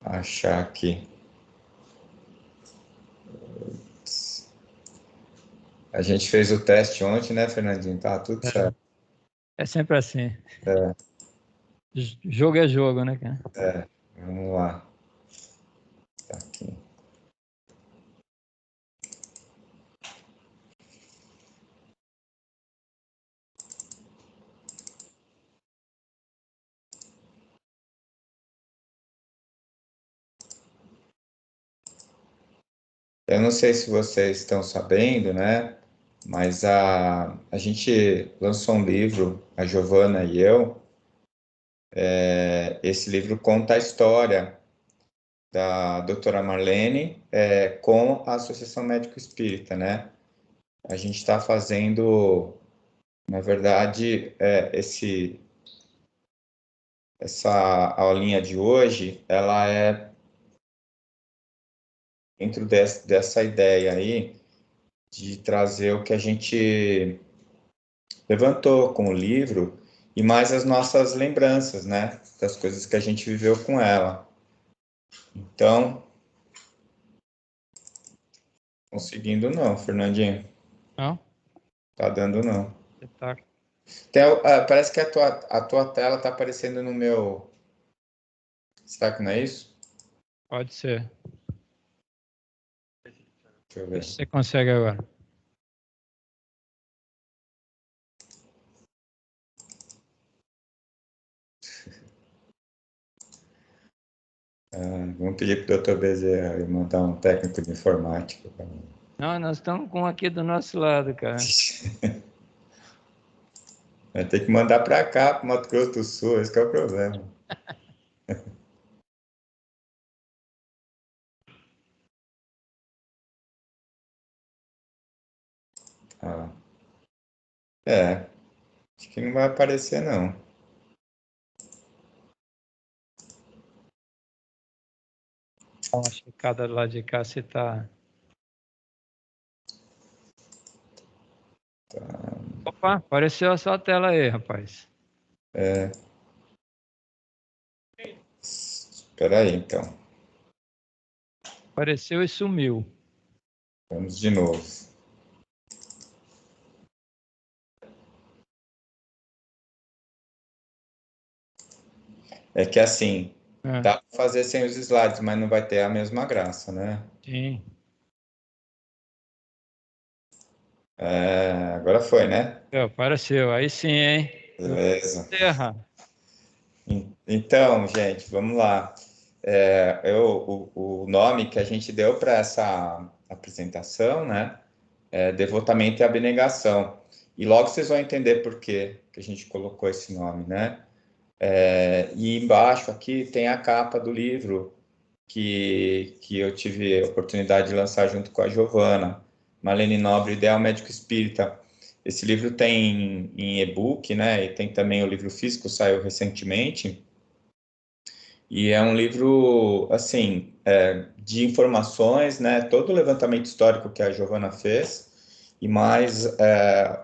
achar aqui. A gente fez o teste ontem, né, Fernandinho? Tá tudo certo. É sempre assim. É, Jogo é jogo, né, cara? vamos lá. Tá aqui. Eu não sei se vocês estão sabendo, né? Mas a gente lançou um livro, a Giovana e eu. Esse livro conta a história da doutora Marlene com a Associação Médico Espírita, né? A gente está fazendo, na verdade, essa aulinha de hoje, ela é dentro dessa ideia aí de trazer o que a gente levantou com o livro e mais as nossas lembranças, né? Das coisas que a gente viveu com ela. Então, conseguindo não, Fernandinho. Não? Tá dando não. Tá. Parece que a tua tela tá aparecendo no meu. Será que não é isso? Pode ser. Deixa eu Vê ver. se você consegue agora. Vamos pedir para o Dr. Bezerra mandar um técnico de informática para mim. Não, nós estamos com um aqui do nosso lado, cara. Vai ter que mandar para cá, para Mato Grosso do Sul, esse que é o problema. Ah, acho que não vai aparecer não. Dá uma checada lá de cá se tá. Opa, apareceu a sua tela aí, rapaz. Espera aí, então. Apareceu e sumiu. Vamos de novo. É que assim, dá para fazer sem os slides, mas não vai ter a mesma graça, né? Sim. Agora foi, né? Apareceu. Aí sim, hein? Beleza. Terra. Então, gente, vamos lá. O nome que a gente deu para essa apresentação, né, é Devotamento e Abnegação. E logo vocês vão entender por que a gente colocou esse nome, né? E embaixo aqui tem a capa do livro que eu tive a oportunidade de lançar junto com a Giovana, Marlene Nobre, Ideal Médico Espírita. Esse livro tem em e-book, né? E tem também o livro físico, saiu recentemente. E é um livro, assim, de informações, né? Todo o levantamento histórico que a Giovana fez e mais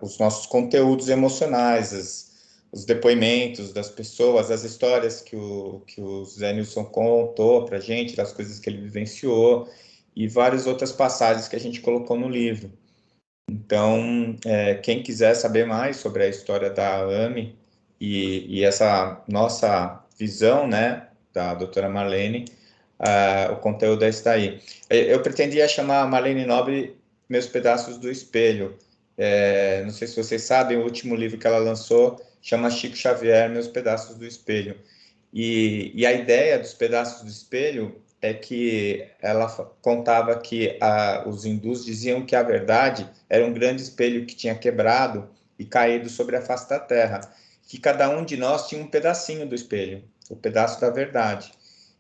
os nossos conteúdos emocionais, os depoimentos das pessoas, as histórias que o Zé Nilson contou para a gente, das coisas que ele vivenciou e várias outras passagens que a gente colocou no livro. Então, quem quiser saber mais sobre a história da AME e essa nossa visão, né, da doutora Marlene, o conteúdo está aí. Eu pretendia chamar a Marlene Nobre Meus Pedaços do Espelho. Não sei se vocês sabem, o último livro que ela lançou chama Chico Xavier, Meus Pedaços do Espelho. E a ideia dos pedaços do espelho é que ela contava que os hindus diziam que a verdade era um grande espelho que tinha quebrado e caído sobre a face da terra, que cada um de nós tinha um pedacinho do espelho, o pedaço da verdade,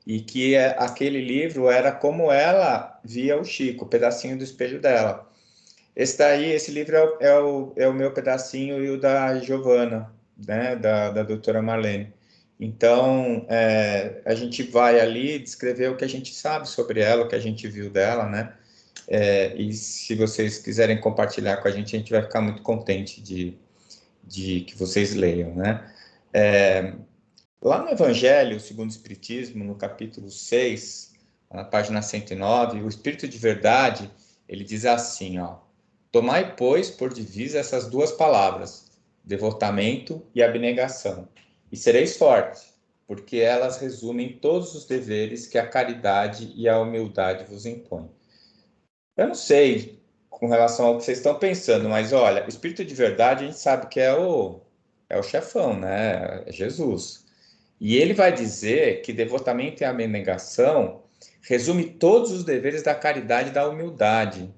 e que aquele livro era como ela via o Chico, o pedacinho do espelho dela. Esse livro é o meu pedacinho e o da Giovana, né, da doutora Marlene. Então, a gente vai ali descrever o que a gente sabe sobre ela, o que a gente viu dela, né? E se vocês quiserem compartilhar com a gente vai ficar muito contente de que vocês leiam, né? Lá no Evangelho, segundo o Espiritismo, no capítulo 6, na página 109, o Espírito de Verdade, ele diz assim, ó: tomai, pois, por divisa essas duas palavras, devotamento e abnegação, e sereis fortes, porque elas resumem todos os deveres que a caridade e a humildade vos impõem. Eu não sei com relação ao que vocês estão pensando, mas olha, o Espírito de Verdade a gente sabe que é o chefão, né? É Jesus. E ele vai dizer que devotamento e abnegação resume todos os deveres da caridade e da humildade.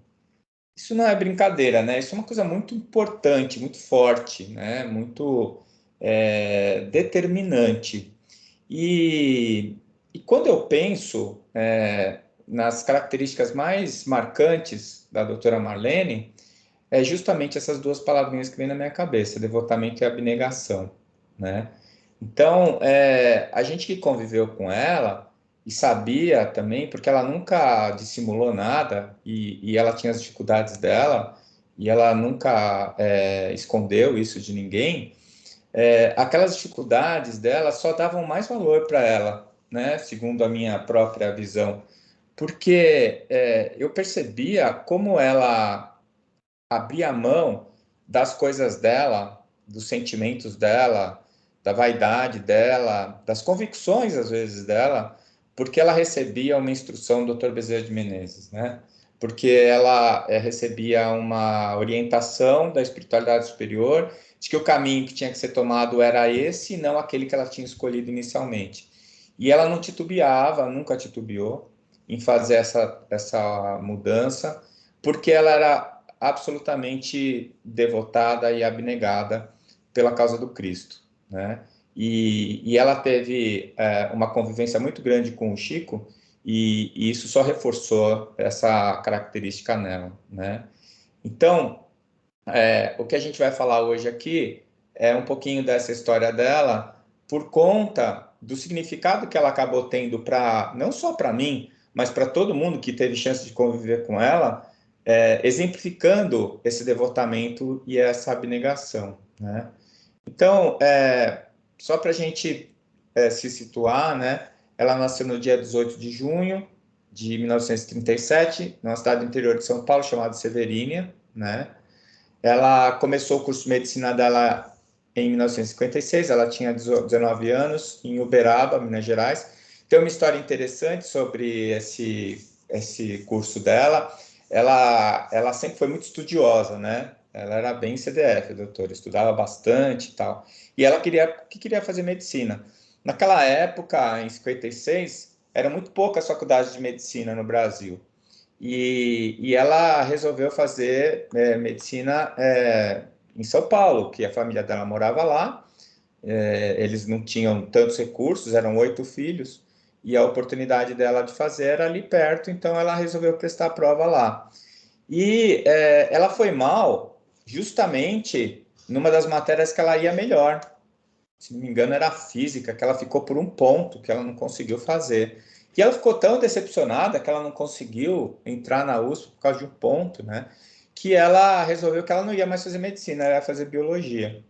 Isso não é brincadeira, né? Isso é uma coisa muito importante, muito forte, né? Muito determinante. E, e quando eu penso nas características mais marcantes da doutora Marlene, é justamente essas duas palavrinhas que vêm na minha cabeça, devotamento e abnegação, né? Então, a gente que conviveu com ela e sabia também, porque ela nunca dissimulou nada e ela tinha as dificuldades dela e ela nunca escondeu isso de ninguém, aquelas dificuldades dela só davam mais valor para ela, né? Segundo a minha própria visão, porque eu percebia como ela abria mão das coisas dela, dos sentimentos dela, da vaidade dela, das convicções, às vezes, dela, porque ela recebia uma instrução do Dr. Bezerra de Menezes, né? Porque ela recebia uma orientação da espiritualidade superior, de que o caminho que tinha que ser tomado era esse, e não aquele que ela tinha escolhido inicialmente. E ela não titubeava, nunca titubeou em fazer essa mudança, porque ela era absolutamente devotada e abnegada pela causa do Cristo, né? E ela teve uma convivência muito grande com o Chico e isso só reforçou essa característica nela, né? Então, o que a gente vai falar hoje aqui é um pouquinho dessa história dela por conta do significado que ela acabou tendo para não só para mim, mas para todo mundo que teve chance de conviver com ela, exemplificando esse devotamento e essa abnegação, né? Então, só para a gente se situar, né? Ela nasceu no dia 18 de junho de 1937, numa cidade do interior de São Paulo chamada Severínia, né? Ela começou o curso de medicina dela em 1956, ela tinha 19 anos, em Uberaba, Minas Gerais. Tem uma história interessante sobre esse curso dela. Ela sempre foi muito estudiosa, né? Ela era bem CDF, doutora, estudava bastante e tal. E ela queria fazer medicina. Naquela época, em 56, eram muito poucas faculdades de medicina no Brasil. E ela resolveu fazer medicina em São Paulo, que a família dela morava lá. Eles não tinham tantos recursos, eram 8 filhos, e a oportunidade dela de fazer era ali perto, então ela resolveu prestar a prova lá. E ela foi mal justamente numa das matérias que ela ia melhor. Se não me engano, era a física, que ela ficou por um ponto, que ela não conseguiu fazer. E ela ficou tão decepcionada que ela não conseguiu entrar na USP por causa de um ponto, né? Que ela resolveu que ela não ia mais fazer medicina, ela ia fazer biologia.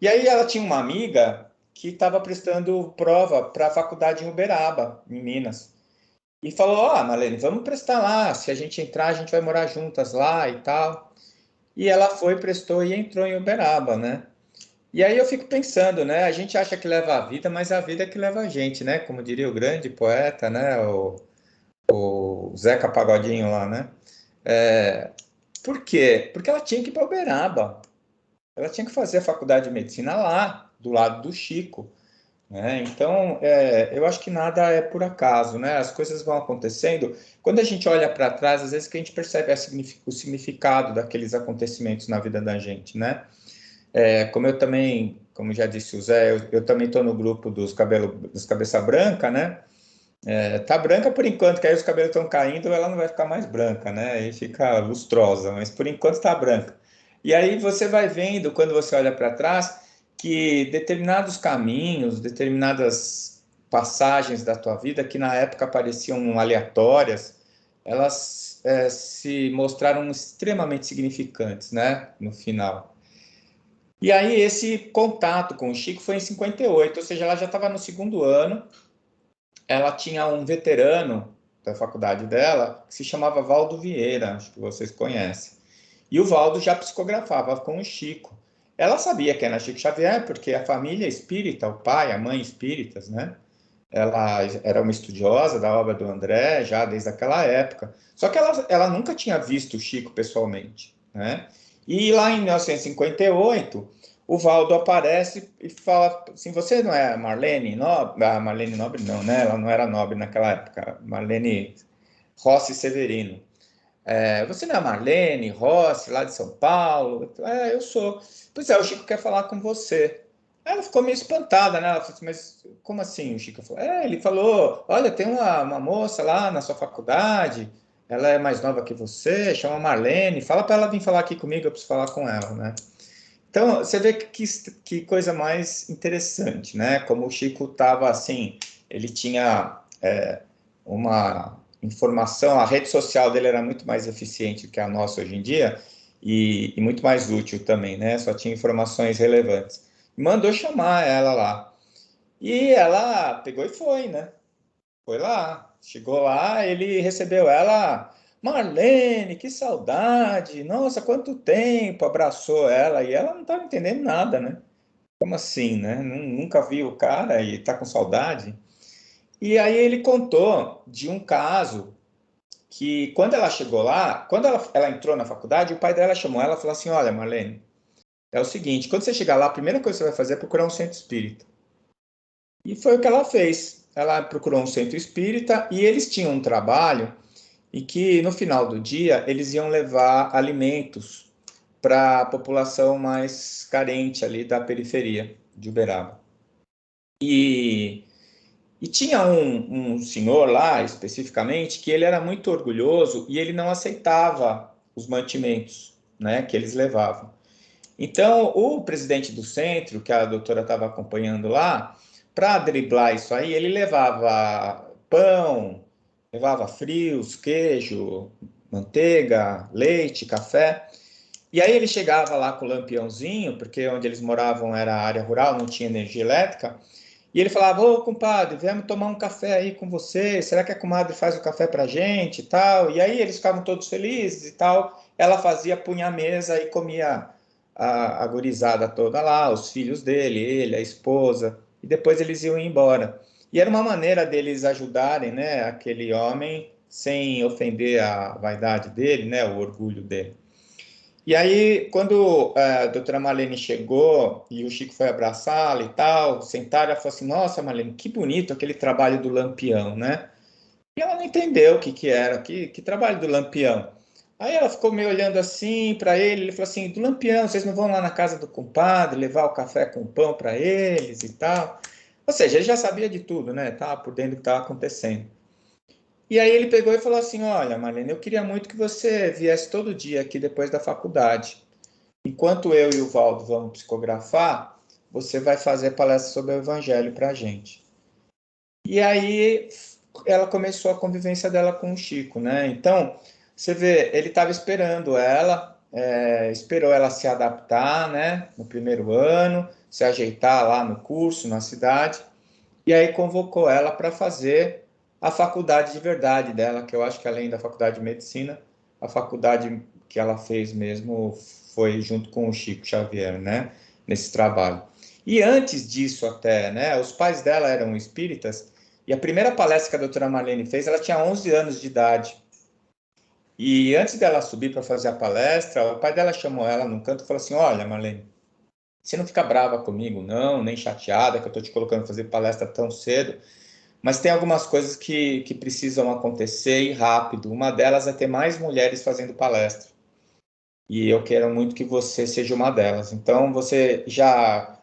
E aí ela tinha uma amiga que estava prestando prova para a faculdade em Uberaba, em Minas. E falou: Ó, Marlene, vamos prestar lá. Se a gente entrar, a gente vai morar juntas lá e tal. E ela foi, prestou e entrou em Uberaba, né? E aí eu fico pensando, né? A gente acha que leva a vida, mas é a vida é que leva a gente, né? Como diria o grande poeta, né? O Zeca Pagodinho lá, né? É, por quê? Porque ela tinha que ir para Uberaba. Ela tinha que fazer a faculdade de medicina lá, do lado do Chico, né? Então, eu acho que nada é por acaso, né? As coisas vão acontecendo. Quando a gente olha para trás, às vezes que a gente percebe o significado daqueles acontecimentos na vida da gente, né? Como eu também, como já disse o Zé, eu também estou no grupo dos cabeça branca, né? Tá branca por enquanto, que aí os cabelos estão caindo, ela não vai ficar mais branca, né? Aí fica lustrosa, mas por enquanto está branca. E aí você vai vendo, quando você olha para trás, que determinados caminhos, determinadas passagens da tua vida, que na época pareciam aleatórias, elas se mostraram extremamente significantes, né? No final. E aí esse contato com o Chico foi em 58, ou seja, ela já estava no segundo ano, ela tinha um veterano da faculdade dela, que se chamava Valdo Vieira, acho que vocês conhecem. E o Valdo já psicografava com o Chico. Ela sabia quem era Chico Xavier, porque a família espírita, o pai, a mãe espíritas, né? Ela era uma estudiosa da obra do André, já desde aquela época. Só que ela nunca tinha visto o Chico pessoalmente, né? E lá em 1958, o Valdo aparece e fala assim: você não é a Marlene Nobre? A Marlene Nobre não, né? Ela não era nobre naquela época. Marlene Rossi Severino. Você não é a Marlene Rossi, lá de São Paulo? Eu sou. Pois é, o Chico quer falar com você. Aí ela ficou meio espantada, né? Ela falou assim, mas como assim? O Chico falou, ele falou, olha, tem uma moça lá na sua faculdade, ela é mais nova que você, chama Marlene, fala para ela vir falar aqui comigo, eu preciso falar com ela, né? Então, você vê que coisa mais interessante, né? Como o Chico estava assim, ele tinha uma informação, a rede social dele era muito mais eficiente que a nossa hoje em dia e muito mais útil também, né? Só tinha informações relevantes. Mandou chamar ela lá. E ela pegou e foi, né? Foi lá. Chegou lá, ele recebeu ela. Marlene, que saudade! Nossa, quanto tempo! Abraçou ela e ela não estava entendendo nada, né? Como assim, né? Nunca viu o cara e tá com saudade? E aí ele contou de um caso que quando ela chegou lá, quando ela entrou na faculdade, o pai dela chamou ela e falou assim: Olha, Marlene, é o seguinte, quando você chegar lá, a primeira coisa que você vai fazer é procurar um centro espírita. E foi o que ela fez. Ela procurou um centro espírita e eles tinham um trabalho e que no final do dia eles iam levar alimentos para a população mais carente ali da periferia de Uberaba. E E tinha um senhor lá, especificamente, que ele era muito orgulhoso e ele não aceitava os mantimentos, né, que eles levavam. Então, o presidente do centro, que a doutora estava acompanhando lá, para driblar isso aí, ele levava pão, levava frios, queijo, manteiga, leite, café. E aí ele chegava lá com o lampiãozinho, porque onde eles moravam era área rural, não tinha energia elétrica, e ele falava: Ô, compadre, viemos tomar um café aí com você. Será que a comadre faz o café pra gente e tal? E aí eles ficavam todos felizes e tal. Ela fazia, punha a mesa e comia a gurizada toda lá, os filhos dele, ele, a esposa. E depois eles iam embora. E era uma maneira deles ajudarem, né, aquele homem sem ofender a vaidade dele, né, o orgulho dele. E aí, quando a doutora Marlene chegou e o Chico foi abraçá-la e tal, sentaram, ela falou assim: Nossa, Marlene, que bonito aquele trabalho do Lampião, né? E ela não entendeu o que era, que trabalho do Lampião. Aí ela ficou meio olhando assim para ele falou assim: Do Lampião, vocês não vão lá na casa do compadre levar o café com pão para eles e tal? Ou seja, ele já sabia de tudo, né? Tava por dentro do que estava acontecendo. E aí ele pegou e falou assim: Olha, Marlene, eu queria muito que você viesse todo dia aqui depois da faculdade. Enquanto eu e o Valdo vamos psicografar, você vai fazer palestra sobre o Evangelho para a gente. E aí ela começou a convivência dela com o Chico, né? Então, você vê, ele estava esperando ela, esperou ela se adaptar, né? No primeiro ano, se ajeitar lá no curso, na cidade, e aí convocou ela para fazer a faculdade de verdade dela, que eu acho que além da faculdade de medicina, a faculdade que ela fez mesmo foi junto com o Chico Xavier, né, nesse trabalho. E antes disso até, né, os pais dela eram espíritas, e a primeira palestra que a doutora Marlene fez, ela tinha 11 anos de idade. E antes dela subir para fazer a palestra, o pai dela chamou ela num canto e falou assim: Olha, Marlene, você não fica brava comigo, não, nem chateada que eu estou te colocando para fazer palestra tão cedo, mas tem algumas coisas que precisam acontecer e rápido. Uma delas é ter mais mulheres fazendo palestra. E eu quero muito que você seja uma delas. Então, você já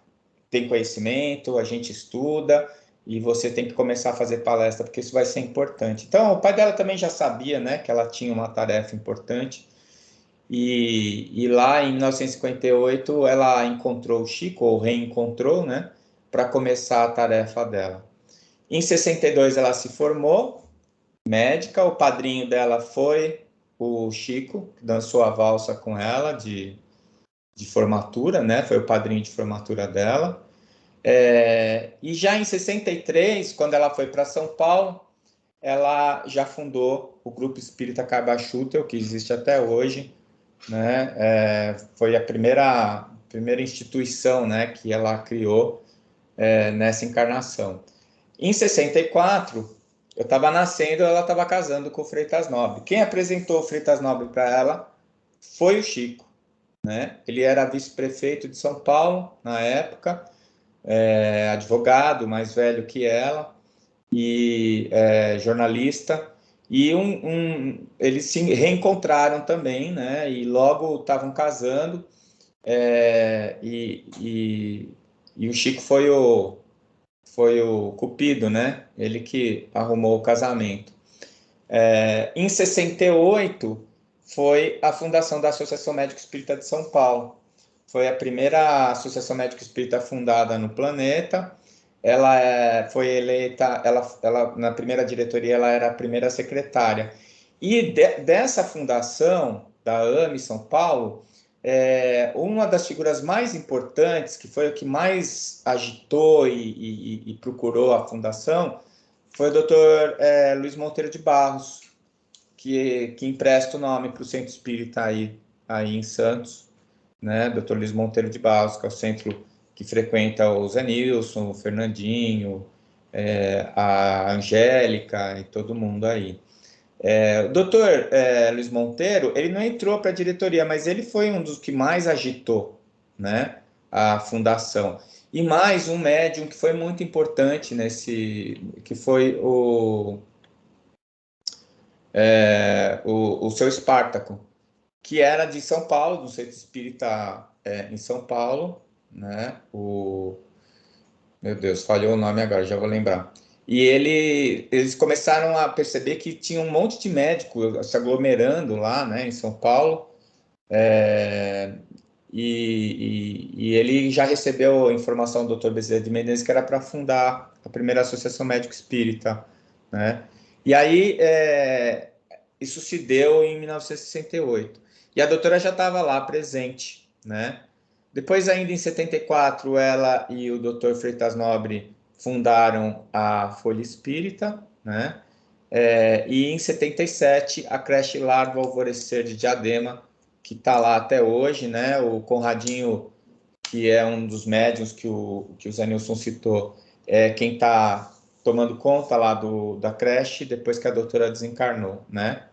tem conhecimento, a gente estuda, e você tem que começar a fazer palestra, porque isso vai ser importante. Então, o pai dela também já sabia, né, que ela tinha uma tarefa importante. E lá em 1958, ela encontrou o Chico, ou reencontrou, né, para começar a tarefa dela. Em 62 ela se formou médica, o padrinho dela foi o Chico, que dançou a valsa com ela de formatura, né? Foi o padrinho de formatura dela. E já em 63, quando ela foi para São Paulo, ela já fundou o Grupo Espírita Cabachutel, que existe até hoje, né? Foi a primeira instituição, né, que ela criou nessa encarnação. Em 64, eu estava nascendo, ela estava casando com o Freitas Nobre. Quem apresentou o Freitas Nobre para ela foi o Chico, né? Ele era vice-prefeito de São Paulo na época, advogado, mais velho que ela, e jornalista. E eles se reencontraram também, né? E logo estavam casando. E o Chico foi o Cupido, né? Ele que arrumou o casamento. Em 68 foi a fundação da Associação Médico Espírita de São Paulo. Foi a primeira associação médico espírita fundada no planeta. Ela foi eleita, ela na primeira diretoria ela era a primeira secretária. E dessa fundação da AME São Paulo, uma das figuras mais importantes, que foi o que mais agitou e procurou a fundação, foi o Dr. Luiz Monteiro de Barros, que empresta o nome para o Centro Espírita aí em Santos, né? Dr. Luiz Monteiro de Barros, que é o centro que frequenta o Zé Nilson, o Fernandinho, a Angélica e todo mundo aí. O doutor Luiz Monteiro, ele não entrou para a diretoria, mas ele foi um dos que mais agitou, né, a fundação. E mais um médium que foi muito importante que foi o seu Espartaco, que era de São Paulo, do Centro Espírita em São Paulo, né? Meu Deus, falhou o nome agora, já vou lembrar. E eles começaram a perceber que tinha um monte de médicos se aglomerando lá, né, em São Paulo, e ele já recebeu a informação do Dr. Bezerra de Menezes que era para fundar a primeira Associação Médico Espírita, né? E aí isso se deu em 1968. E a doutora já estava lá presente, né? Depois, ainda em 74, ela e o Dr. Freitas Nobre fundaram a Folha Espírita, né? E em 77, a creche Lar do Alvorecer de Diadema, que está lá até hoje, né? O Conradinho, que é um dos médiuns que o Zé Nilson citou, é quem está tomando conta lá da creche, depois que a doutora desencarnou, né?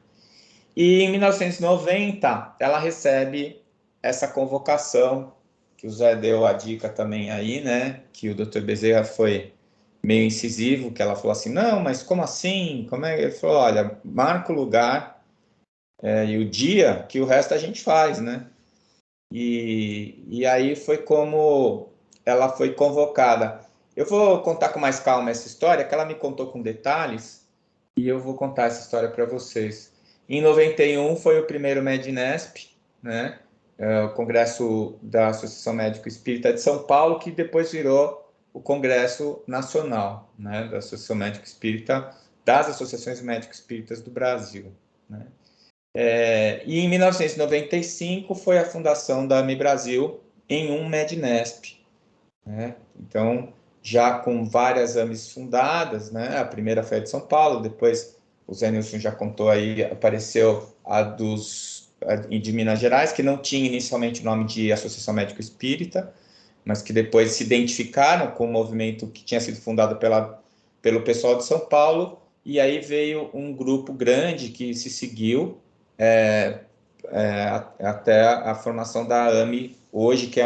E em 1990, ela recebe essa convocação, que o Zé deu a dica também aí, né? Que o Dr. Bezerra foi meio incisivo, que ela falou assim, não, mas como assim? Como é? Ele falou, olha, marca o lugar e o dia que o resto a gente faz, né? E aí foi como ela foi convocada. Eu vou contar com mais calma essa história, que ela me contou com detalhes, e eu vou contar essa história para vocês. Em 91 foi o primeiro Medinesp, né? O Congresso da Associação Médico Espírita de São Paulo, que depois virou o Congresso Nacional, né? Da Associação Médico Espírita, das Associações Médico Espíritas do Brasil, né? E em 1995 foi a fundação da AMI Brasil em um Medinesp, né? Então, já com várias AMIs fundadas, né? A primeira foi a de São Paulo, depois o Zé Nilson já contou aí, apareceu a de Minas Gerais, que não tinha inicialmente o nome de Associação Médico Espírita, mas que depois se identificaram com o movimento que tinha sido fundado pelo pessoal de São Paulo, e aí veio um grupo grande que se seguiu até a formação da AMI hoje, que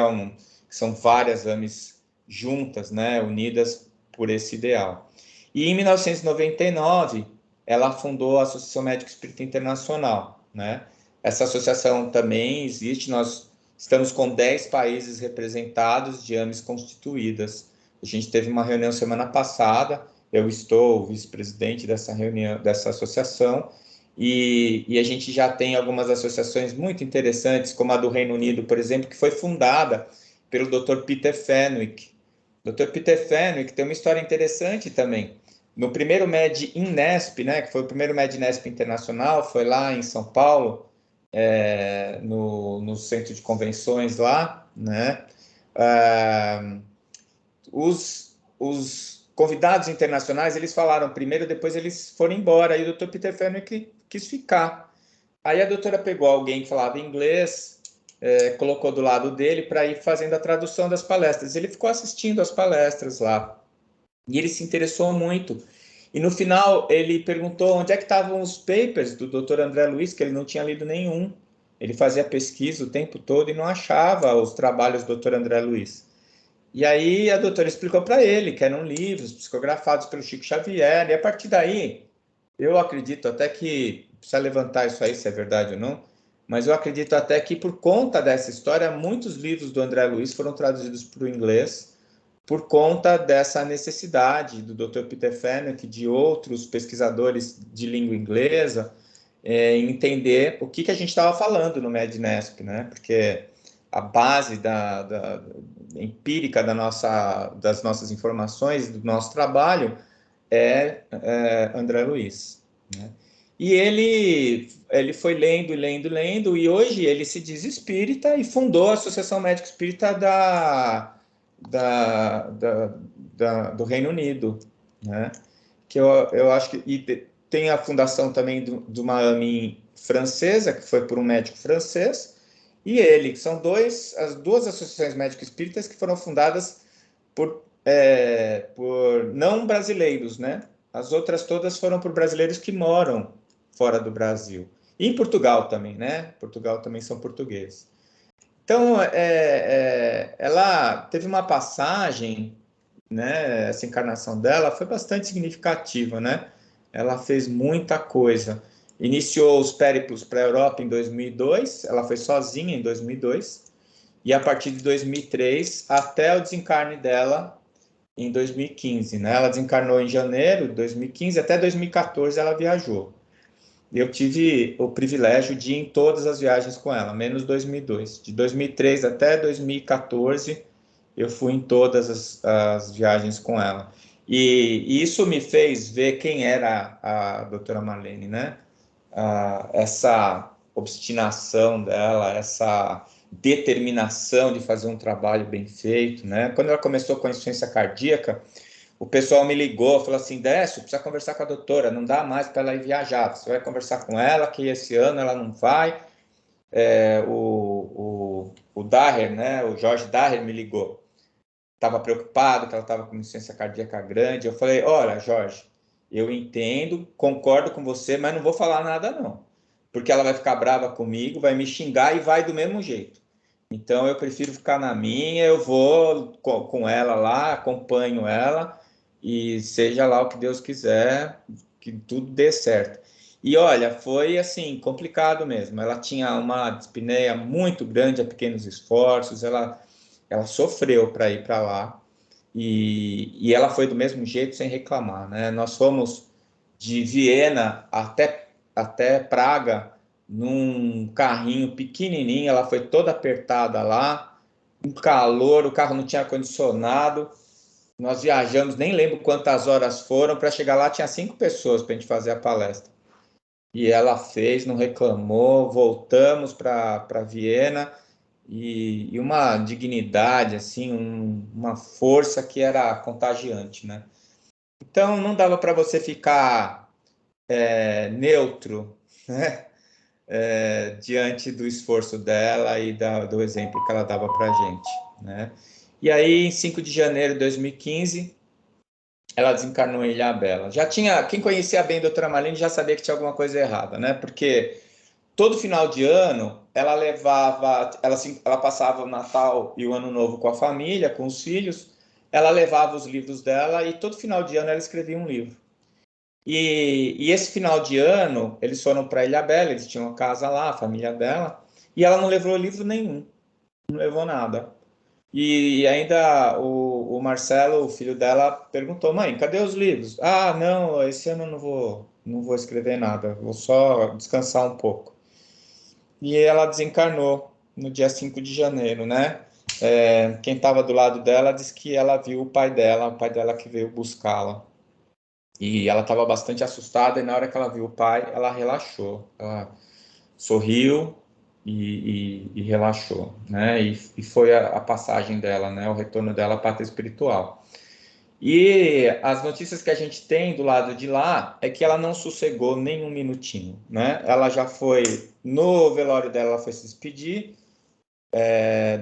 são várias AMIs juntas, né, unidas por esse ideal. E em 1999, ela fundou a Associação Médico Espírita Internacional, né? Essa associação também existe, nós estamos com 10 países representados de AMIs constituídas. A gente teve uma reunião semana passada, eu estou o vice-presidente dessa reunião, dessa associação, e a gente já tem algumas associações muito interessantes, como a do Reino Unido, por exemplo, que foi fundada pelo Dr. Peter Fenwick. Dr. Peter Fenwick tem uma história interessante também. No primeiro Med Inesp, né, que foi o primeiro Med Inesp internacional, foi lá em São Paulo, no centro de convenções lá, né? Ah, os convidados internacionais, eles falaram primeiro, depois eles foram embora, e o Dr. Peter Fenwick quis ficar. Aí a doutora pegou alguém que falava inglês, colocou do lado dele para ir fazendo a tradução das palestras. Ele ficou assistindo as palestras lá, e ele se interessou muito. E no final ele perguntou onde é que estavam os papers do Dr. André Luiz, que ele não tinha lido nenhum. Ele fazia pesquisa o tempo todo e não achava os trabalhos do Dr. André Luiz. E aí a doutora explicou para ele que eram livros psicografados pelo Chico Xavier, e a partir daí, eu acredito até que, precisa levantar isso aí se é verdade ou não, mas eu acredito até que por conta dessa história, muitos livros do André Luiz foram traduzidos para o inglês, por conta dessa necessidade do Dr. Peter Fenwick, de outros pesquisadores de língua inglesa, em entender o que a gente estava falando no MEDNESP, né? Porque a base da empírica das nossas informações, do nosso trabalho, é André Luiz, né? E ele foi lendo, e hoje ele se diz espírita e fundou a Associação Médica Espírita do Reino Unido, né? Que eu acho que e tem a fundação também de uma AMI francesa, que foi por um médico francês, e ele, que são as duas associações médicas espíritas que foram fundadas por não brasileiros, né? As outras todas foram por brasileiros que moram fora do Brasil. E em Portugal também, né? Portugal também são portugueses. Então, ela teve uma passagem, né? Essa encarnação dela foi bastante significativa, né? Ela fez muita coisa. Iniciou os périplos para a Europa em 2002, ela foi sozinha em 2002, e a partir de 2003 até o desencarne dela em 2015, né? Ela desencarnou em janeiro de 2015, até 2014 ela viajou. Eu tive o privilégio de ir em todas as viagens com ela, menos 2002. De 2003 até 2014, eu fui em todas as viagens com ela. E isso me fez ver quem era a doutora Marlene, né? Essa obstinação dela, essa determinação de fazer um trabalho bem feito, né? Quando ela começou com a insuficiência cardíaca, o pessoal me ligou, falou assim, Décio, precisa conversar com a doutora, não dá mais para ela ir viajar, você vai conversar com ela, que esse ano ela não vai. O Daher, né, o Jorge Daher me ligou, estava preocupado que ela estava com insuficiência cardíaca grande. Eu falei, olha, Jorge, eu entendo, concordo com você, mas não vou falar nada não, porque ela vai ficar brava comigo, vai me xingar e vai do mesmo jeito. Então eu prefiro ficar na minha, eu vou com ela lá, acompanho ela, e seja lá o que Deus quiser, que tudo dê certo. E olha, foi assim, complicado mesmo. Ela tinha uma dispneia muito grande a pequenos esforços, ela sofreu para ir para lá, e ela foi do mesmo jeito, sem reclamar, né? Nós fomos de Viena até Praga num carrinho pequenininho, ela foi toda apertada lá, um calor, o carro não tinha ar-condicionado. Nós viajamos, nem lembro quantas horas foram, para chegar lá tinha 5 pessoas para a gente fazer a palestra. E ela fez, não reclamou, voltamos para Viena, e uma dignidade, assim, uma força que era contagiante, né? Então não dava para você ficar neutro, né? Diante do esforço dela e do exemplo que ela dava para a gente, né? E aí, em 5 de janeiro de 2015, ela desencarnou em Ilhabela. Já tinha, quem conhecia bem a doutora Marlene já sabia que tinha alguma coisa errada, né? Porque todo final de ano ela passava o Natal e o Ano Novo com a família, com os filhos, ela levava os livros dela e todo final de ano ela escrevia um livro. E esse final de ano, eles foram para Ilhabela, eles tinham uma casa lá, a família dela, e ela não levou livro nenhum, não levou nada. E ainda o Marcelo, o filho dela, perguntou, mãe, cadê os livros? Ah, não, esse ano eu não vou escrever nada, vou só descansar um pouco. E ela desencarnou no dia 5 de janeiro, né? Quem estava do lado dela disse que ela viu o pai dela que veio buscá-la. E ela estava bastante assustada, e na hora que ela viu o pai, ela relaxou. Ela sorriu, e relaxou, né? E foi a passagem dela, né? O retorno dela à pátria espiritual. E as notícias que a gente tem do lado de lá é que ela não sossegou nem um minutinho, né? Ela já foi, no velório dela, ela foi se despedir,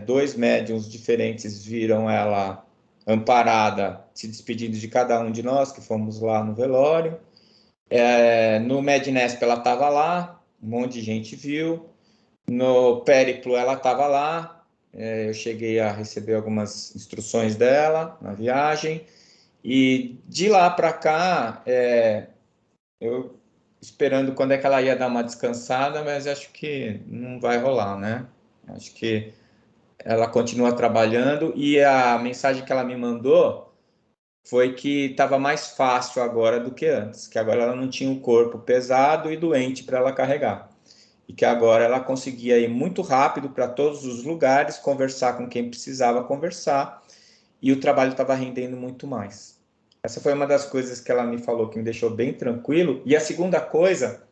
2 médiuns diferentes viram ela amparada, se despedindo de cada um de nós que fomos lá no velório. No Mednesp ela estava lá, um monte de gente viu. No Périplo ela estava lá, eu cheguei a receber algumas instruções dela na viagem. E de lá para cá, eu esperando quando é que ela ia dar uma descansada, mas acho que não vai rolar, né? Acho que ela continua trabalhando e a mensagem que ela me mandou foi que estava mais fácil agora do que antes, que agora ela não tinha um corpo pesado e doente para ela carregar. E que agora ela conseguia ir muito rápido para todos os lugares, conversar com quem precisava conversar, e o trabalho estava rendendo muito mais. Essa foi uma das coisas que ela me falou que me deixou bem tranquilo. E a segunda coisa,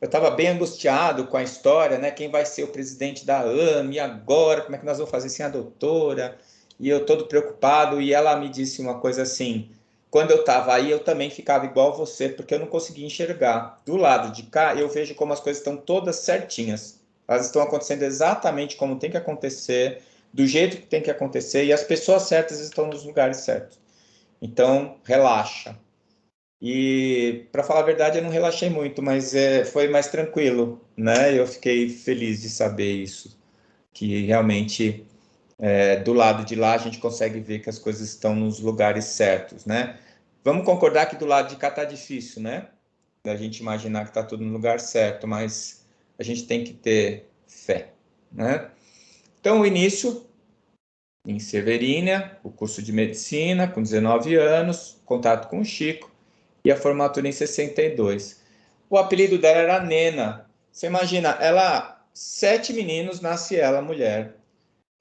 eu estava bem angustiado com a história, né? Quem vai ser o presidente da AME agora? Como é que nós vamos fazer sem a doutora? E eu todo preocupado. E ela me disse uma coisa assim: quando eu estava aí, eu também ficava igual você, porque eu não conseguia enxergar. Do lado de cá, eu vejo como as coisas estão todas certinhas. Elas estão acontecendo exatamente como tem que acontecer, do jeito que tem que acontecer, e as pessoas certas estão nos lugares certos. Então, relaxa. E, para falar a verdade, eu não relaxei muito, mas foi mais tranquilo, né? Eu fiquei feliz de saber isso, que realmente do lado de lá a gente consegue ver que as coisas estão nos lugares certos, né? Vamos concordar que do lado de cá tá difícil, né? Da gente imaginar que tá tudo no lugar certo, mas a gente tem que ter fé, né? Então, o início em Severínia, o curso de medicina com 19 anos, contato com o Chico, e a formatura em 62. O apelido dela era Nena. Você imagina, ela, 7 meninos, nasce ela, mulher.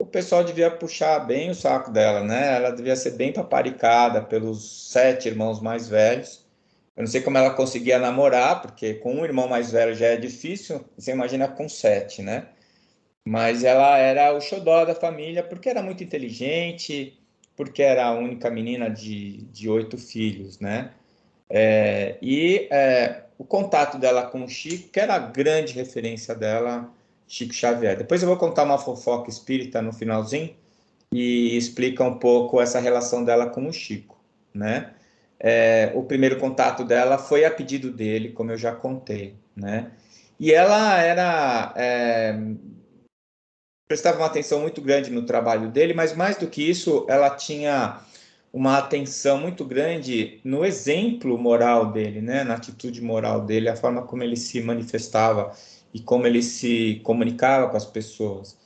O pessoal devia puxar bem o saco dela, né? Ela devia ser bem paparicada pelos 7 irmãos mais velhos. Eu não sei como ela conseguia namorar, porque com um irmão mais velho já é difícil, você imagina com 7, né? Mas ela era o xodó da família porque era muito inteligente, porque era a única menina de 8 filhos, né? O contato dela com o Chico, que era a grande referência dela, Chico Xavier. Depois eu vou contar uma fofoca espírita no finalzinho e explica um pouco essa relação dela com o Chico, né? O primeiro contato dela foi a pedido dele, como eu já contei, né? E ela prestava uma atenção muito grande no trabalho dele, mas mais do que isso, ela tinha uma atenção muito grande no exemplo moral dele, né? Na atitude moral dele, a forma como ele se manifestava e como ele se comunicava com as pessoas.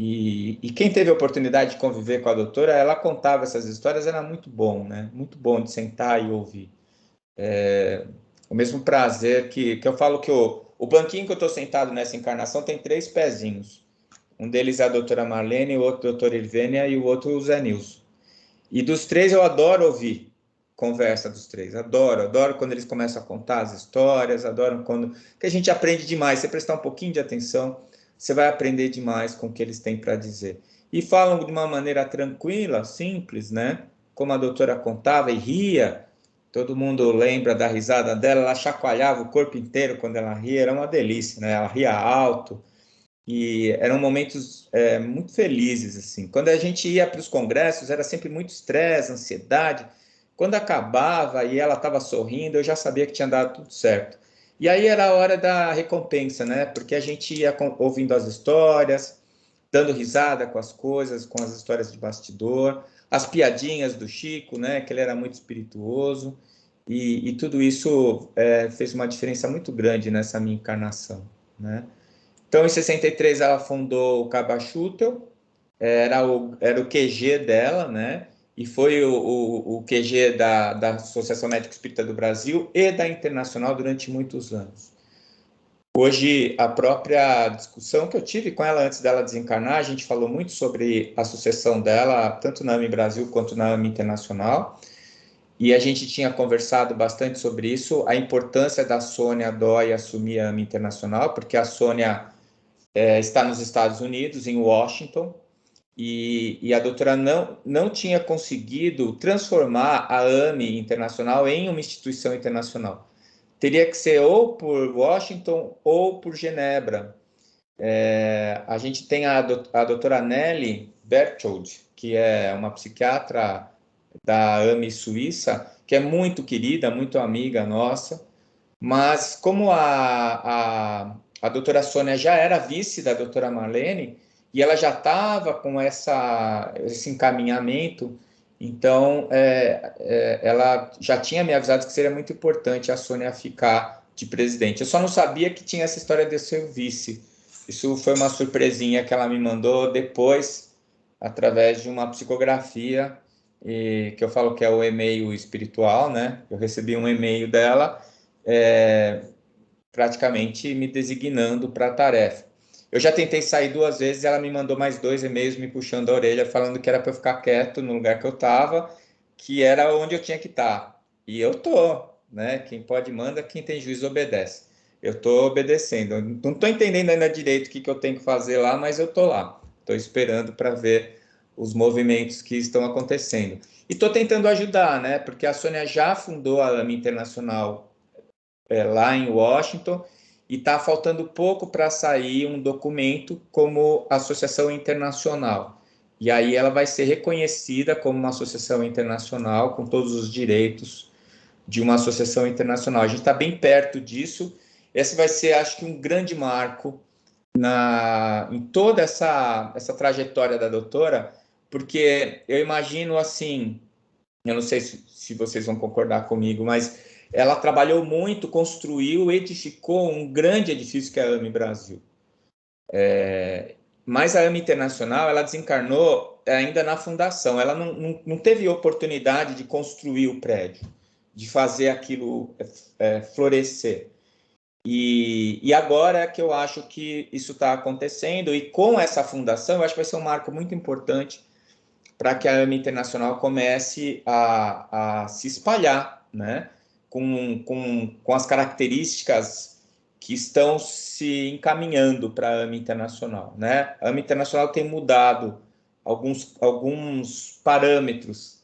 E quem teve a oportunidade de conviver com a doutora, ela contava essas histórias, era muito bom, né? Muito bom de sentar e ouvir. O mesmo prazer que eu falo que o banquinho que eu estou sentado nessa encarnação tem 3 pezinhos. Um deles é a doutora Marlene, o outro a doutora Irvênia e o outro o Zé Nilson. E dos 3 eu adoro ouvir conversa dos 3. Adoro quando eles começam a contar as histórias, adoro quando... que a gente aprende demais. Você prestar um pouquinho de atenção, você vai aprender demais com o que eles têm para dizer. E falam de uma maneira tranquila, simples, né? Como a doutora contava e ria. Todo mundo lembra da risada dela, ela chacoalhava o corpo inteiro quando ela ria, era uma delícia, né? Ela ria alto, e eram momentos muito felizes, assim. Quando a gente ia para os congressos, era sempre muito estresse, ansiedade. Quando acabava e ela estava sorrindo, eu já sabia que tinha dado tudo certo. E aí era a hora da recompensa, né? Porque a gente ia ouvindo as histórias, dando risada com as coisas, com as histórias de bastidor, as piadinhas do Chico, né? Que ele era muito espirituoso. E tudo isso fez uma diferença muito grande nessa minha encarnação, né? Então, em 63, ela fundou o Cabachutel, era o QG dela, né? E foi o QG da Associação Médica Espírita do Brasil e da Internacional durante muitos anos. Hoje, a própria discussão que eu tive com ela antes dela desencarnar, a gente falou muito sobre a sucessão dela, tanto na AME Brasil quanto na AME Internacional, e a gente tinha conversado bastante sobre isso, a importância da Sônia Dói assumir a AME Internacional, porque a Sônia está nos Estados Unidos, em Washington, e a doutora não tinha conseguido transformar a AME Internacional em uma instituição internacional. Teria que ser ou por Washington ou por Genebra. A gente tem a doutora Nelly Berthold, que é uma psiquiatra da AME Suíça, que é muito querida, muito amiga nossa, mas como a doutora Sônia já era vice da doutora Marlene, e ela já estava com esse encaminhamento, então ela já tinha me avisado que seria muito importante a Sônia ficar de presidente. Eu só não sabia que tinha essa história de ser vice. Isso foi uma surpresinha que ela me mandou depois, através de uma psicografia, que eu falo que é o e-mail espiritual, né? Eu recebi um e-mail dela, praticamente me designando para a tarefa. Eu já tentei sair 2 vezes, ela me mandou mais 2 e-mails me puxando a orelha, falando que era para eu ficar quieto no lugar que eu estava, que era onde eu tinha que estar. E eu tô, né? Quem pode manda, quem tem juízo obedece. Eu estou obedecendo. Eu não estou entendendo ainda direito o que eu tenho que fazer lá, mas eu estou lá. Estou esperando para ver os movimentos que estão acontecendo. E estou tentando ajudar, né? Porque a Sônia já fundou a AME Internacional lá em Washington, e está faltando pouco para sair um documento como associação internacional. E aí ela vai ser reconhecida como uma associação internacional, com todos os direitos de uma associação internacional. A gente está bem perto disso. Esse vai ser, acho que, um grande marco em toda essa trajetória da doutora, porque eu imagino assim, eu não sei se vocês vão concordar comigo, mas ela trabalhou muito, construiu, edificou um grande edifício que é a AME Brasil. Mas a AME Internacional, ela desencarnou ainda na fundação, ela não teve oportunidade de construir o prédio, de fazer aquilo florescer. E agora é que eu acho que isso está acontecendo, e com essa fundação, eu acho que vai ser um marco muito importante para que a AME Internacional comece a se espalhar, né? Com as características que estão se encaminhando para a AME Internacional, né? A AME Internacional tem mudado alguns parâmetros.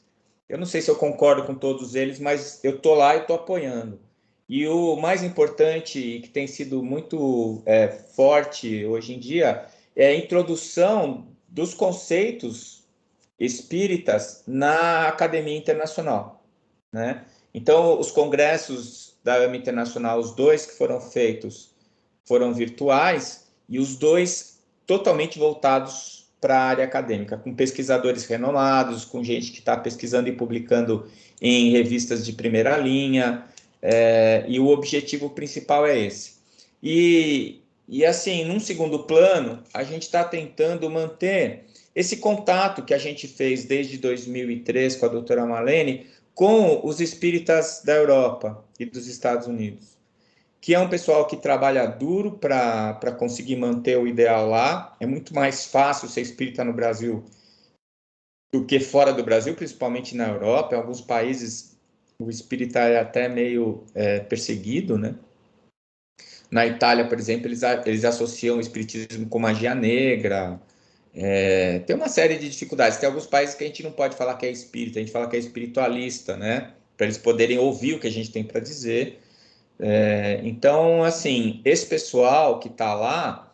Eu não sei se eu concordo com todos eles, mas eu estou lá e estou apoiando. E o mais importante, que tem sido muito forte hoje em dia, é a introdução dos conceitos espíritas na Academia Internacional, né? Então, os congressos da AME Internacional, os 2 que foram feitos, foram virtuais, e os 2 totalmente voltados para a área acadêmica, com pesquisadores renomados, com gente que está pesquisando e publicando em revistas de primeira linha, e o objetivo principal é esse. E assim, num segundo plano, a gente está tentando manter esse contato que a gente fez desde 2003 com a doutora Marlene, com os espíritas da Europa e dos Estados Unidos, que é um pessoal que trabalha duro para conseguir manter o ideal lá. É muito mais fácil ser espírita no Brasil do que fora do Brasil, principalmente na Europa. Em alguns países o espírita é até meio perseguido, né? Na Itália, por exemplo, eles associam o espiritismo com magia negra. Tem uma série de dificuldades. Tem alguns países que a gente não pode falar que é espírita, a gente fala que é espiritualista, né? Para eles poderem ouvir o que a gente tem para dizer. Então, assim, esse pessoal que está lá,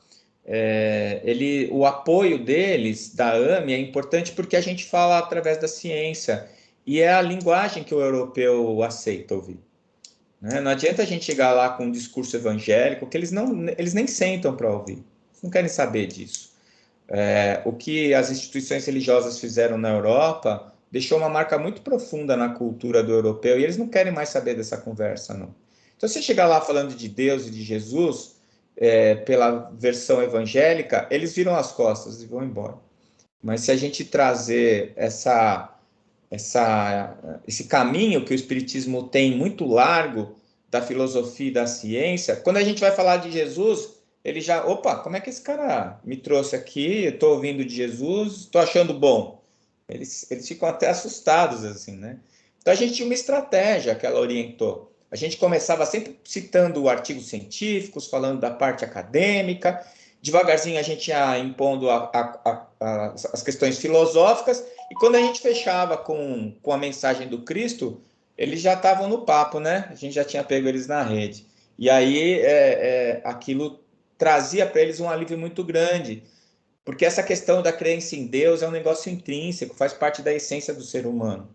o apoio deles, da AME, é importante porque a gente fala através da ciência, e é a linguagem que o europeu aceita ouvir, né? Não adianta a gente chegar lá com um discurso evangélico, que eles nem sentam para ouvir, eles não querem saber disso. O que as instituições religiosas fizeram na Europa deixou uma marca muito profunda na cultura do europeu, e eles não querem mais saber dessa conversa, não. Então, se você chegar lá falando de Deus e de Jesus, pela versão evangélica, eles viram as costas e vão embora. Mas se a gente trazer esse caminho que o Espiritismo tem muito largo, da filosofia e da ciência, quando a gente vai falar de Jesus, ele já, opa, como é que esse cara me trouxe aqui? Eu estou ouvindo de Jesus, estou achando bom. Eles ficam até assustados, assim, né? Então, a gente tinha uma estratégia que ela orientou. A gente começava sempre citando artigos científicos, falando da parte acadêmica, devagarzinho a gente ia impondo as questões filosóficas, e quando a gente fechava com a mensagem do Cristo, eles já estavam no papo, né? A gente já tinha pego eles na rede. E aí aquilo trazia para eles um alívio muito grande, porque essa questão da crença em Deus é um negócio intrínseco, faz parte da essência do ser humano.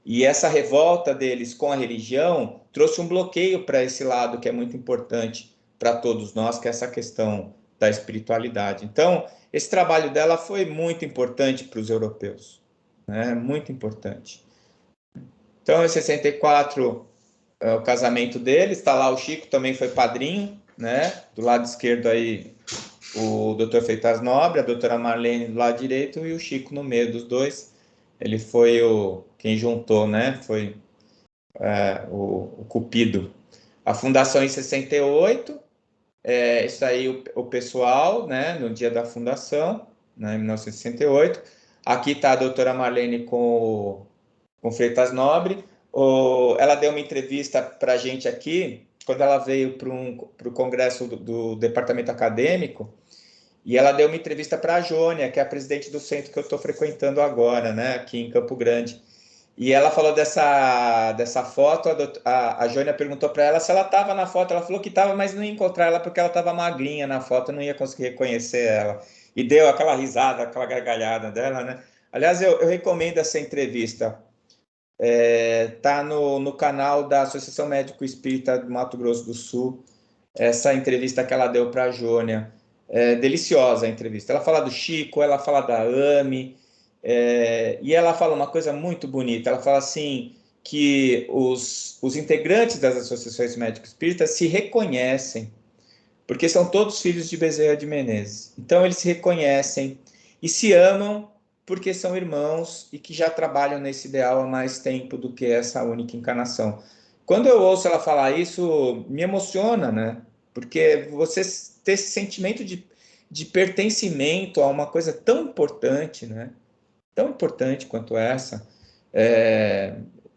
E essa revolta deles com a religião trouxe um bloqueio para esse lado que é muito importante para todos nós, que é essa questão da espiritualidade. Então, esse trabalho dela foi muito importante para os europeus, né? Muito importante. Então, em 64, o casamento deles, está lá o Chico, também foi padrinho, né? Do lado esquerdo aí, o Dr. Freitas Nobre, a doutora Marlene do lado direito e o Chico no meio dos dois. Ele foi quem juntou, né? Foi o Cupido. A fundação em 68, isso aí o pessoal, né? No dia da fundação, né, em 1968. Aqui está a doutora Marlene com Freitas Nobre. Ela deu uma entrevista para a gente aqui, quando ela veio para o congresso do departamento acadêmico, e ela deu uma entrevista para a Jônia, que é a presidente do centro que eu estou frequentando agora, né, aqui em Campo Grande. E ela falou dessa foto, a Jônia perguntou para ela se ela estava na foto, ela falou que estava, mas não ia encontrar ela porque ela estava magrinha na foto, não ia conseguir reconhecer ela. E deu aquela risada, aquela gargalhada dela, né? Aliás, eu recomendo essa entrevista. Tá no canal da Associação Médico Espírita do Mato Grosso do Sul, essa entrevista que ela deu para a Jônia. Deliciosa a entrevista. Ela fala do Chico, ela fala da AME, e ela fala uma coisa muito bonita. Ela fala assim que os integrantes das associações médico-espíritas se reconhecem, porque são todos filhos de Bezerra de Menezes. Então eles se reconhecem e se amam porque são irmãos e que já trabalham nesse ideal há mais tempo do que essa única encarnação. Quando eu ouço ela falar isso, me emociona, né? Porque você ter esse sentimento de pertencimento a uma coisa tão importante, né? Tão importante quanto essa.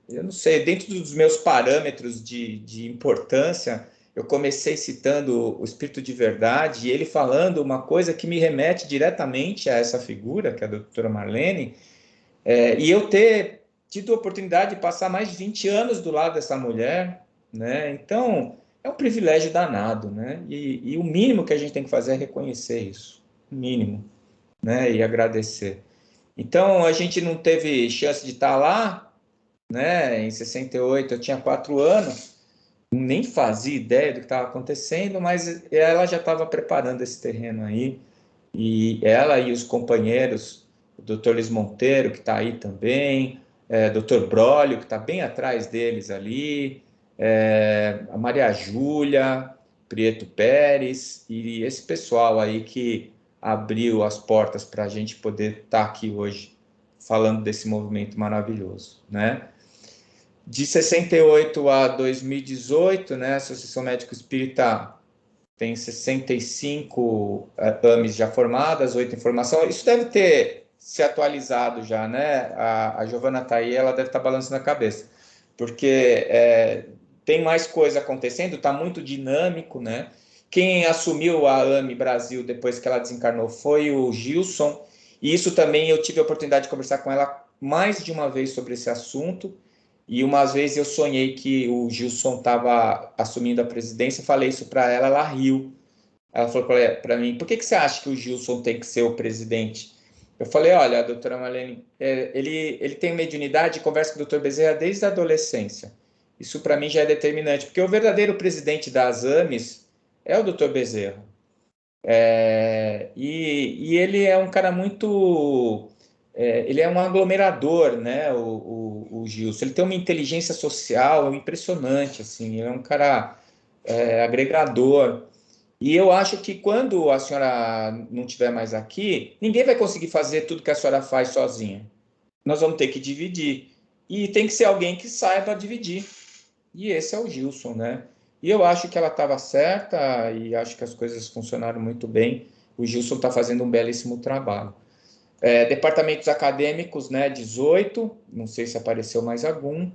Eu não sei, dentro dos meus parâmetros de importância, eu comecei citando o Espírito de Verdade, e ele falando uma coisa que me remete diretamente a essa figura, que é a doutora Marlene, e eu ter tido a oportunidade de passar mais de 20 anos do lado dessa mulher, né? Então, é um privilégio danado, né? E o mínimo que a gente tem que fazer é reconhecer isso, o mínimo, né? E agradecer. Então, a gente não teve chance de estar lá, né? Em 68, eu tinha 4 anos, nem fazia ideia do que estava acontecendo, mas ela já estava preparando esse terreno aí, e ela e os companheiros, o Dr. Luiz Monteiro, que está aí também, Dr. Brólio, que está bem atrás deles ali, a Maria Júlia, Prieto Pérez, e esse pessoal aí que abriu as portas para a gente poder estar aqui hoje falando desse movimento maravilhoso, né? De 68 a 2018, né, a Associação Médico Espírita tem 65 AMEs já formadas, 8 em formação. Isso deve ter se atualizado já, né? A Giovana está aí, ela deve estar balançando a cabeça, porque tem mais coisa acontecendo, está muito dinâmico, né? Quem assumiu a AME Brasil depois que ela desencarnou foi o Gilson, e isso também eu tive a oportunidade de conversar com ela mais de uma vez sobre esse assunto. E uma vez eu sonhei que o Gilson estava assumindo a presidência, falei isso para ela, ela riu. Ela falou para mim, por que você acha que o Gilson tem que ser o presidente? Eu falei, olha, doutora Marlene, ele tem mediunidade e conversa com o doutor Bezerra desde a adolescência. Isso para mim já é determinante, porque o verdadeiro presidente das AMES é o doutor Bezerra. E ele é um cara muito... ele é um aglomerador, né, o Gilson. Ele tem uma inteligência social impressionante, assim, ele é um cara agregador. E eu acho que quando a senhora não estiver mais aqui, ninguém vai conseguir fazer tudo que a senhora faz sozinha. Nós vamos ter que dividir. E tem que ser alguém que saiba dividir. E esse é o Gilson, né? E eu acho que ela estava certa e acho que as coisas funcionaram muito bem. O Gilson está fazendo um belíssimo trabalho. Departamentos acadêmicos, né? 18, não sei se apareceu mais algum.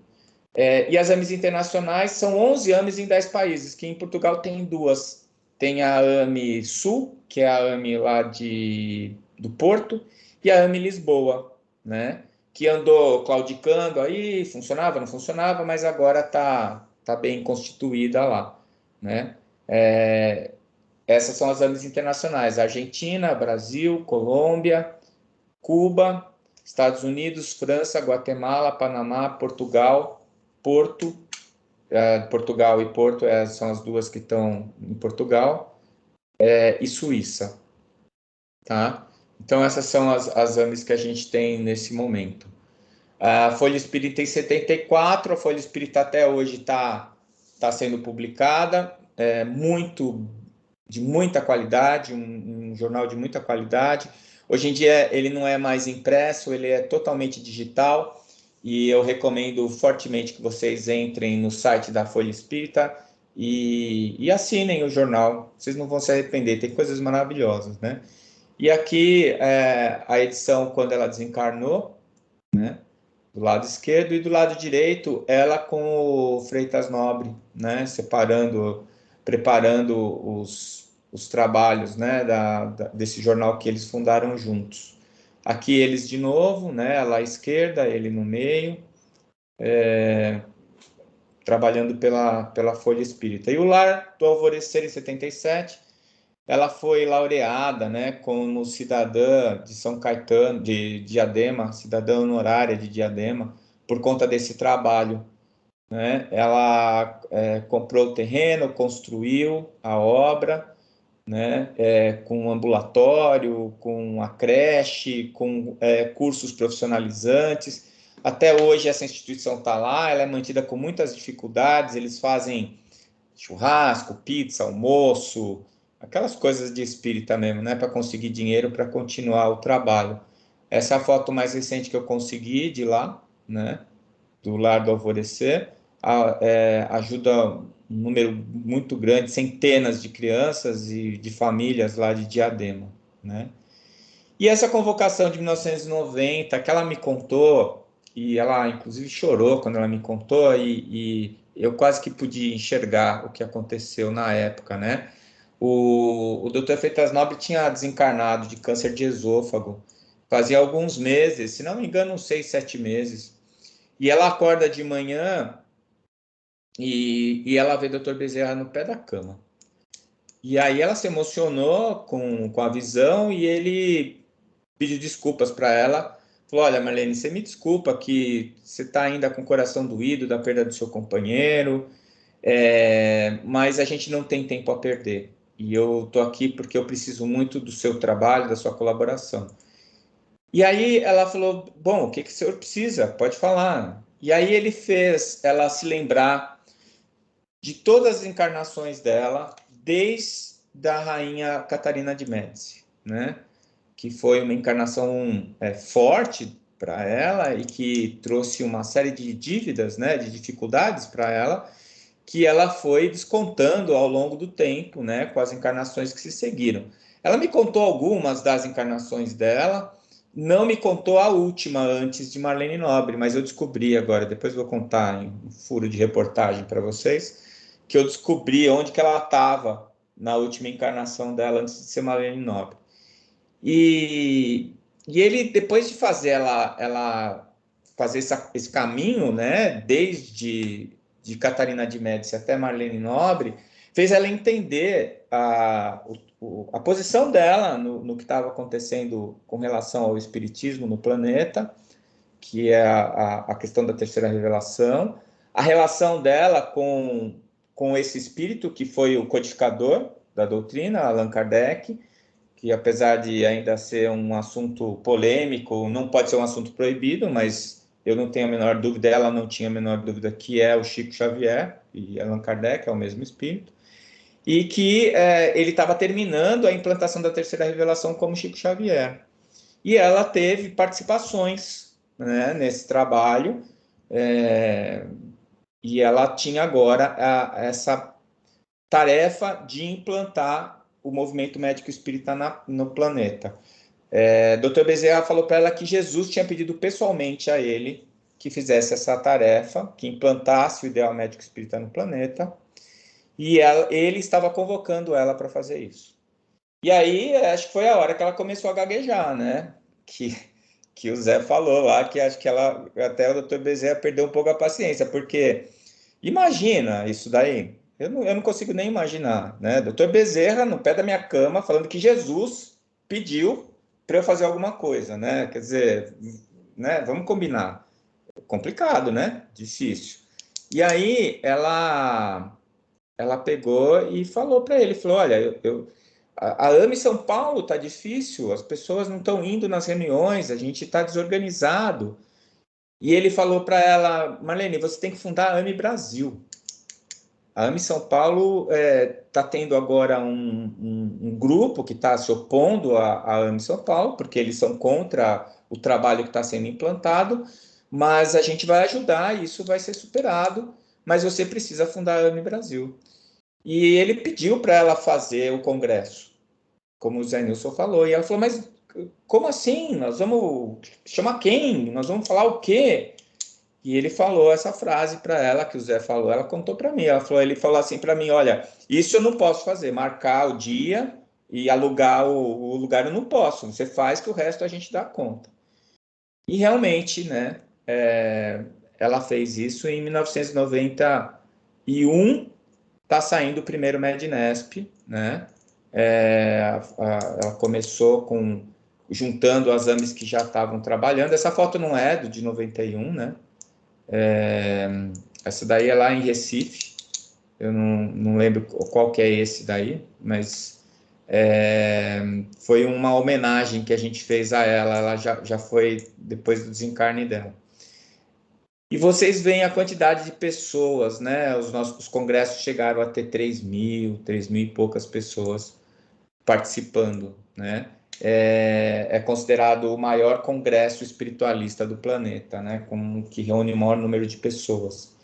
E as AMEs internacionais são 11 AMEs em 10 países, que em Portugal tem 2. tem a AME Sul, que é a AME lá do Porto, e a AME Lisboa, né? Que andou claudicando aí, funcionava, não funcionava, mas agora tá bem constituída lá, né? Essas são as AMEs internacionais: Argentina, Brasil, Colômbia, Cuba, Estados Unidos, França, Guatemala, Panamá, Portugal, Porto, Portugal e Porto são as duas que estão em Portugal, e Suíça, tá? Então essas são as AMEs que a gente tem nesse momento. A Folha Espírita em 74, a Folha Espírita até hoje tá sendo publicada, de muita qualidade, um jornal de muita qualidade. Hoje em dia ele não é mais impresso, ele é totalmente digital, e eu recomendo fortemente que vocês entrem no site da Folha Espírita e assinem o jornal. Vocês não vão se arrepender, tem coisas maravilhosas, né? E aqui a edição quando ela desencarnou, né? Do lado esquerdo, e do lado direito, ela com o Freitas Nobre, né? Preparando os trabalhos, né? Desse jornal que eles fundaram juntos. Aqui eles de novo, né? Ela à esquerda, ele no meio, trabalhando pela Folha Espírita. E o Lar do Alvorecer, em 77, ela foi laureada, né, como cidadã de São Caetano, de Diadema, cidadã honorária de Diadema, por conta desse trabalho, né? Ela comprou o terreno, construiu a obra, né, com um ambulatório, com a creche, com cursos profissionalizantes. Até hoje essa instituição está lá, ela é mantida com muitas dificuldades, eles fazem churrasco, pizza, almoço, aquelas coisas de espírita mesmo, né, para conseguir dinheiro para continuar o trabalho. Essa é a foto mais recente que eu consegui de lá, né, do Lar do Alvorecer. Ajuda um número muito grande, centenas de crianças e de famílias lá de Diadema, né. E essa convocação de 1990, que ela me contou, e ela inclusive chorou quando ela me contou, e eu quase que pude enxergar o que aconteceu na época, né? O Dr. Freitas Nobre tinha desencarnado de câncer de esôfago, fazia alguns meses, se não me engano, uns 6, 7 meses. E ela acorda de manhã e ela vê o Dr. Bezerra no pé da cama. E aí ela se emocionou com a visão, e ele pediu desculpas para ela. Falou: olha, Marlene, você me desculpa que você está ainda com o coração doído da perda do seu companheiro, mas a gente não tem tempo a perder. E eu estou aqui porque eu preciso muito do seu trabalho, da sua colaboração. E aí ela falou: bom, o que o senhor precisa? Pode falar. E aí ele fez ela se lembrar de todas as encarnações dela, desde a rainha Catarina de Médici, né? Que foi uma encarnação forte para ela e que trouxe uma série de dívidas, né, de dificuldades para ela, que ela foi descontando ao longo do tempo, né, com as encarnações que se seguiram. Ela me contou algumas das encarnações dela, não me contou a última antes de Marlene Nobre, mas eu descobri agora, depois vou contar em um furo de reportagem para vocês, que eu descobri onde que ela estava na última encarnação dela antes de ser Marlene Nobre. E ele, depois de fazer ela fazer esse caminho, né, desde de Catarina de Médici até Marlene Nobre, fez ela entender a posição dela no que estava acontecendo com relação ao espiritismo no planeta, que é a questão da terceira revelação, a relação dela com esse espírito que foi o codificador da doutrina, Allan Kardec, que apesar de ainda ser um assunto polêmico, não pode ser um assunto proibido, mas eu não tenho a menor dúvida, ela não tinha a menor dúvida, que é o Chico Xavier, e Allan Kardec é o mesmo espírito, e que ele estava terminando a implantação da terceira revelação como Chico Xavier. E ela teve participações, né, nesse trabalho, e ela tinha agora essa tarefa de implantar o movimento médico espírita no planeta. Dr. Bezerra falou para ela que Jesus tinha pedido pessoalmente a ele que fizesse essa tarefa, que implantasse o ideal médico espírita no planeta, e ele estava convocando ela para fazer isso. E aí, acho que foi a hora que ela começou a gaguejar, né? Que o Zé falou lá, que acho que ela, até o Dr. Bezerra perdeu um pouco a paciência, porque imagina isso daí. Eu não consigo nem imaginar, né? Dr. Bezerra no pé da minha cama falando que Jesus pediu para eu fazer alguma coisa, né? Quer dizer, né? Vamos combinar. Complicado, né? Difícil. E aí ela pegou e falou para ele, falou, olha, a AME São Paulo tá difícil, as pessoas não estão indo nas reuniões, a gente está desorganizado. E ele falou para ela, Marlene, você tem que fundar a AME Brasil. A AME São Paulo está tendo agora um grupo que está se opondo à AME São Paulo, porque eles são contra o trabalho que está sendo implantado, mas a gente vai ajudar e isso vai ser superado, mas você precisa fundar a AME Brasil. E ele pediu para ela fazer o congresso, como o Zé Nilson falou, e ela falou, mas como assim? Nós vamos chamar quem? Nós vamos falar o quê? E ele falou essa frase para ela, que o Zé falou, ela contou para mim. Ele falou assim para mim: olha, isso eu não posso fazer, marcar o dia e alugar o lugar eu não posso. Você faz que o resto a gente dá conta. E realmente, né? Ela fez isso em 1991. Está saindo o primeiro Mednesp, né? Ela começou juntando as AMEs que já estavam trabalhando. Essa foto não é de 91, né? Essa daí é lá em Recife, eu não lembro qual que é esse daí, mas foi uma homenagem que a gente fez a ela já foi depois do desencarne dela. E vocês veem a quantidade de pessoas, né? Os congressos chegaram a ter 3 mil e poucas pessoas participando, né? É considerado o maior congresso espiritualista do planeta, né? Que reúne o maior número de pessoas.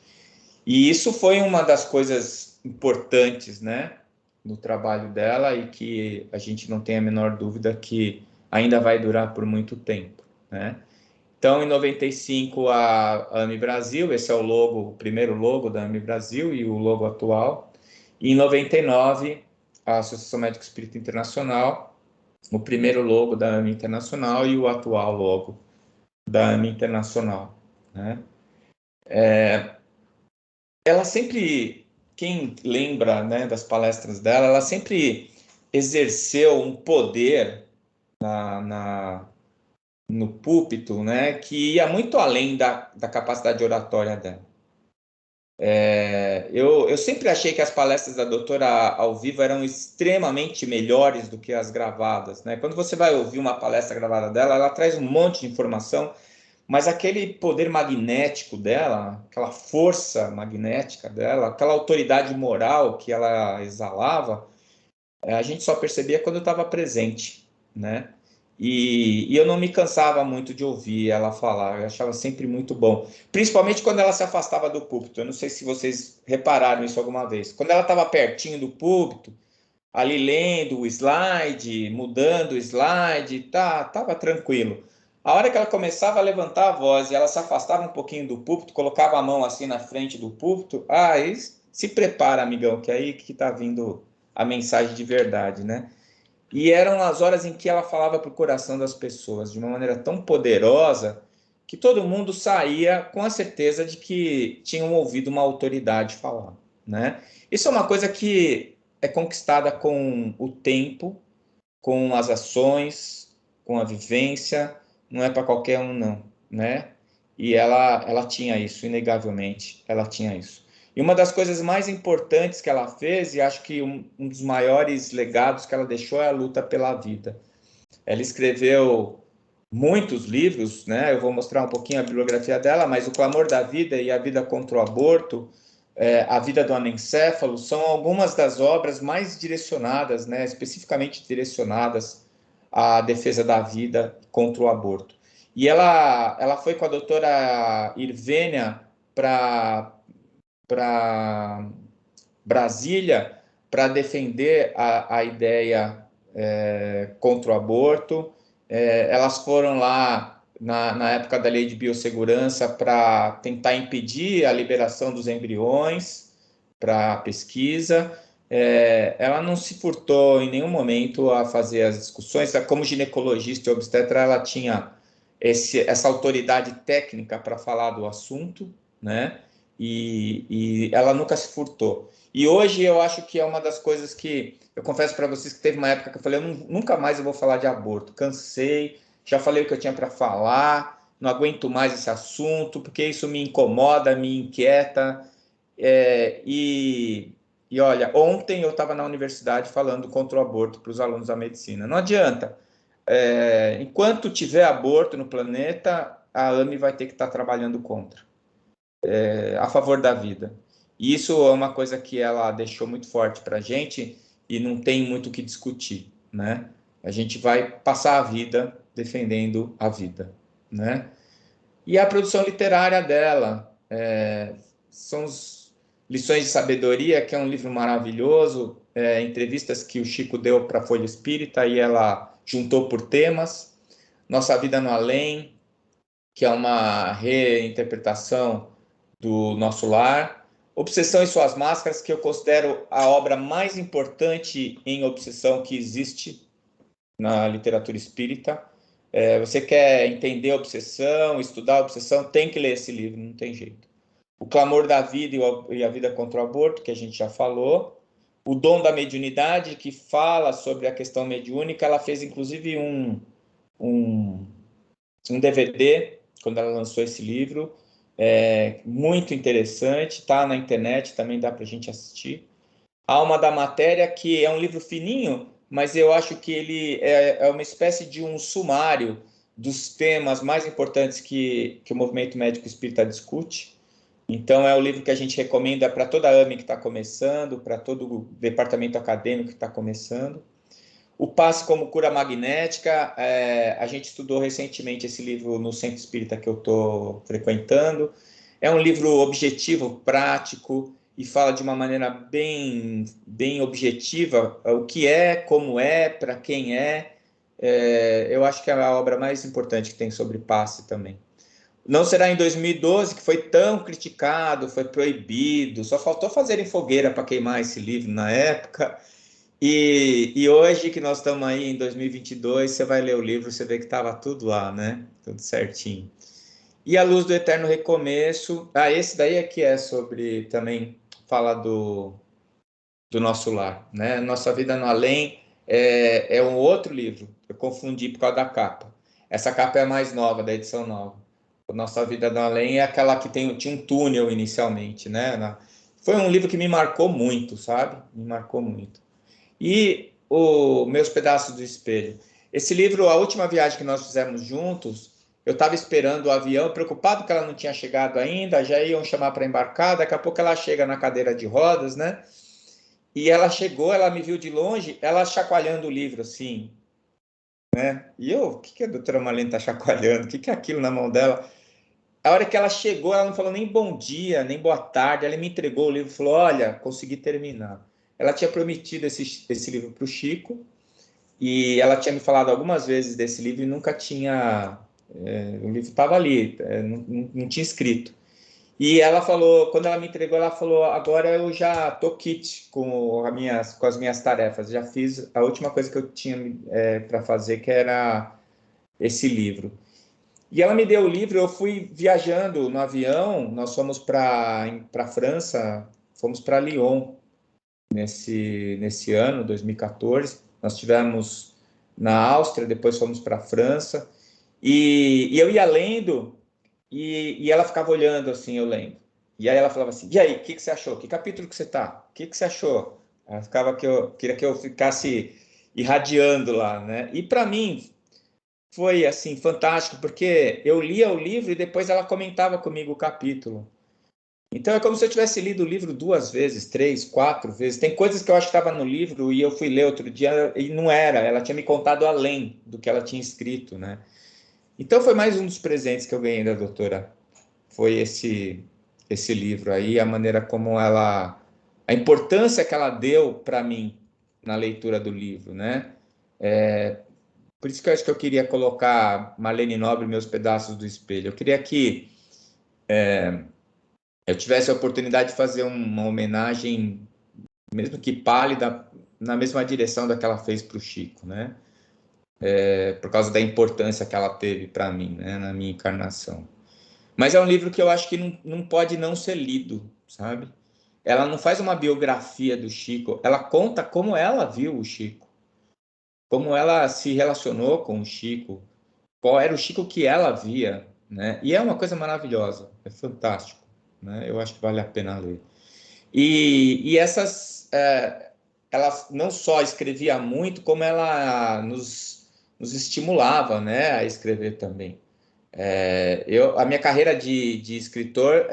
E isso foi uma das coisas importantes, né, no trabalho dela e que a gente não tem a menor dúvida que ainda vai durar por muito tempo, né? Então, em 95, a AME Brasil, esse é o logo, o primeiro logo da AME Brasil e o logo atual. E em 99, a Associação Médico Espírita Internacional, o primeiro logo da AME Internacional e o atual logo da AME Internacional, né? Ela sempre, quem lembra, né, das palestras dela, ela sempre exerceu um poder no púlpito, né, que ia muito além da capacidade oratória dela. Eu sempre achei que as palestras da doutora ao vivo eram extremamente melhores do que as gravadas, né? Quando você vai ouvir uma palestra gravada dela, ela traz um monte de informação, mas aquele poder magnético dela, aquela força magnética dela, aquela autoridade moral que ela exalava, a gente só percebia quando estava presente, né? E eu não me cansava muito de ouvir ela falar, eu achava sempre muito bom. Principalmente quando ela se afastava do púlpito. Eu não sei se vocês repararam isso alguma vez. Quando ela estava pertinho do púlpito, ali lendo o slide, mudando o slide, tava tranquilo. A hora que ela começava a levantar a voz e ela se afastava um pouquinho do púlpito, colocava a mão assim na frente do púlpito, aí se prepara, amigão, que aí que tá vindo a mensagem de verdade, né? E eram as horas em que ela falava para o coração das pessoas de uma maneira tão poderosa que todo mundo saía com a certeza de que tinham ouvido uma autoridade falar, né? Isso é uma coisa que é conquistada com o tempo, com as ações, com a vivência, não é para qualquer um não, né? E ela tinha isso, inegavelmente, ela tinha isso. E uma das coisas mais importantes que ela fez, e acho que um dos maiores legados que ela deixou é a luta pela vida. Ela escreveu muitos livros, né? Eu vou mostrar um pouquinho a bibliografia dela, mas O Clamor da Vida e A Vida contra o Aborto, A Vida do Anencéfalo, são algumas das obras mais direcionadas, né? Especificamente direcionadas à defesa da vida contra o aborto. E ela foi com a doutora Irvênia para Brasília para defender a ideia contra o aborto. Elas foram lá na época da lei de biossegurança para tentar impedir a liberação dos embriões, para pesquisa. Ela não se furtou em nenhum momento a fazer as discussões. Como ginecologista e obstetra, ela tinha essa autoridade técnica para falar do assunto, né? E ela nunca se furtou. E hoje eu acho que é uma das coisas que eu confesso para vocês que teve uma época que eu falei, nunca mais eu vou falar de aborto, cansei, já falei o que eu tinha para falar, não aguento mais esse assunto, porque isso me incomoda, me inquieta. E olha, ontem eu estava na universidade falando contra o aborto para os alunos da medicina. Não adianta. Enquanto tiver aborto no planeta, a AME vai ter que estar trabalhando contra, a favor da vida. E isso é uma coisa que ela deixou muito forte para a gente e não tem muito o que discutir, né? A gente vai passar a vida defendendo a vida, né? E a produção literária dela são Lições de Sabedoria, que é um livro maravilhoso, entrevistas que o Chico deu para a Folha Espírita e ela juntou por temas. Nossa Vida no Além, que é uma reinterpretação do Nosso Lar. Obsessão e Suas Máscaras, que eu considero a obra mais importante em obsessão que existe na literatura espírita. Você quer entender a obsessão, estudar a obsessão, tem que ler esse livro, não tem jeito. O Clamor da Vida e a Vida contra o Aborto, que a gente já falou. O Dom da Mediunidade, que fala sobre a questão mediúnica. Ela fez, inclusive, um DVD, quando ela lançou esse livro. Muito interessante, está na internet, também dá para a gente assistir. Alma da Matéria, que é um livro fininho, mas eu acho que ele é uma espécie de um sumário dos temas mais importantes que o movimento médico espírita discute. Então, é o livro que a gente recomenda para toda a AME que está começando, para todo o departamento acadêmico que está começando. O Passe como Cura Magnética, a gente estudou recentemente esse livro no centro espírita que eu estou frequentando. É um livro objetivo, prático, e fala de uma maneira bem, bem objetiva o que é, como é, para quem eu acho que é a obra mais importante que tem sobre passe também. Não Será em 2012, que foi tão criticado, foi proibido, só faltou fazerem fogueira para queimar esse livro na época. E hoje que nós estamos aí em 2022, você vai ler o livro, você vê que estava tudo lá, né? Tudo certinho. E A Luz do Eterno Recomeço. Esse daí é que é sobre, também fala do nosso lar, né? Nossa Vida no Além é um outro livro. Eu confundi por causa da capa. Essa capa é a mais nova, da edição nova. Nossa Vida no Além é aquela que tinha um túnel inicialmente, né? Foi um livro que me marcou muito, sabe? Me marcou muito. E o Meus Pedaços do Espelho. Esse livro, a última viagem que nós fizemos juntos, eu estava esperando o avião, preocupado que ela não tinha chegado ainda, já iam chamar para embarcar, daqui a pouco ela chega na cadeira de rodas, né? E ela chegou, ela me viu de longe, ela chacoalhando o livro, assim, né? E eu, o que a doutora Marlene está chacoalhando? O que é aquilo na mão dela? A hora que ela chegou, ela não falou nem bom dia, nem boa tarde, ela me entregou o livro e falou, olha, consegui terminar. Ela tinha prometido esse livro para o Chico, e ela tinha me falado algumas vezes desse livro e nunca tinha... o livro estava ali, não tinha escrito. E ela falou, quando ela me entregou, ela falou, agora eu já tô kit com as minhas tarefas, já fiz a última coisa que eu tinha para fazer, que era esse livro. E ela me deu o livro, eu fui viajando no avião, nós fomos para a França, fomos para Lyon nesse ano, 2014. Nós estivemos na Áustria, depois fomos para a França, e eu ia lendo, e ela ficava olhando assim, eu lendo. E aí ela falava assim, e aí, o que você achou? Que capítulo que você tá? O que você achou? Ela ficava queria que eu ficasse irradiando lá, né? E para mim foi assim fantástico, porque eu lia o livro e depois ela comentava comigo o capítulo. Então é como se eu tivesse lido o livro 2 vezes, 3, 4 vezes. Tem coisas que eu acho que estava no livro e eu fui ler outro dia e não era. Ela tinha me contado além do que ela tinha escrito, né? Então foi mais um dos presentes que eu ganhei da doutora. Foi esse livro aí, a maneira como a importância que ela deu para mim na leitura do livro, né? Por isso que eu acho que eu queria colocar Marlene Nobre, Meus Pedaços do Espelho. Eu queria que eu tivesse a oportunidade de fazer uma homenagem, mesmo que pálida, na mesma direção da que ela fez para o Chico, né? Por causa da importância que ela teve para mim, né? Na minha encarnação. Mas é um livro que eu acho que não pode não ser lido, sabe? Ela não faz uma biografia do Chico, ela conta como ela viu o Chico, como ela se relacionou com o Chico, qual era o Chico que ela via, né? E é uma coisa maravilhosa, é fantástico, né? Eu acho que vale a pena ler. E ela não só escrevia muito, como ela nos estimulava, né, a escrever também. A minha carreira de escritor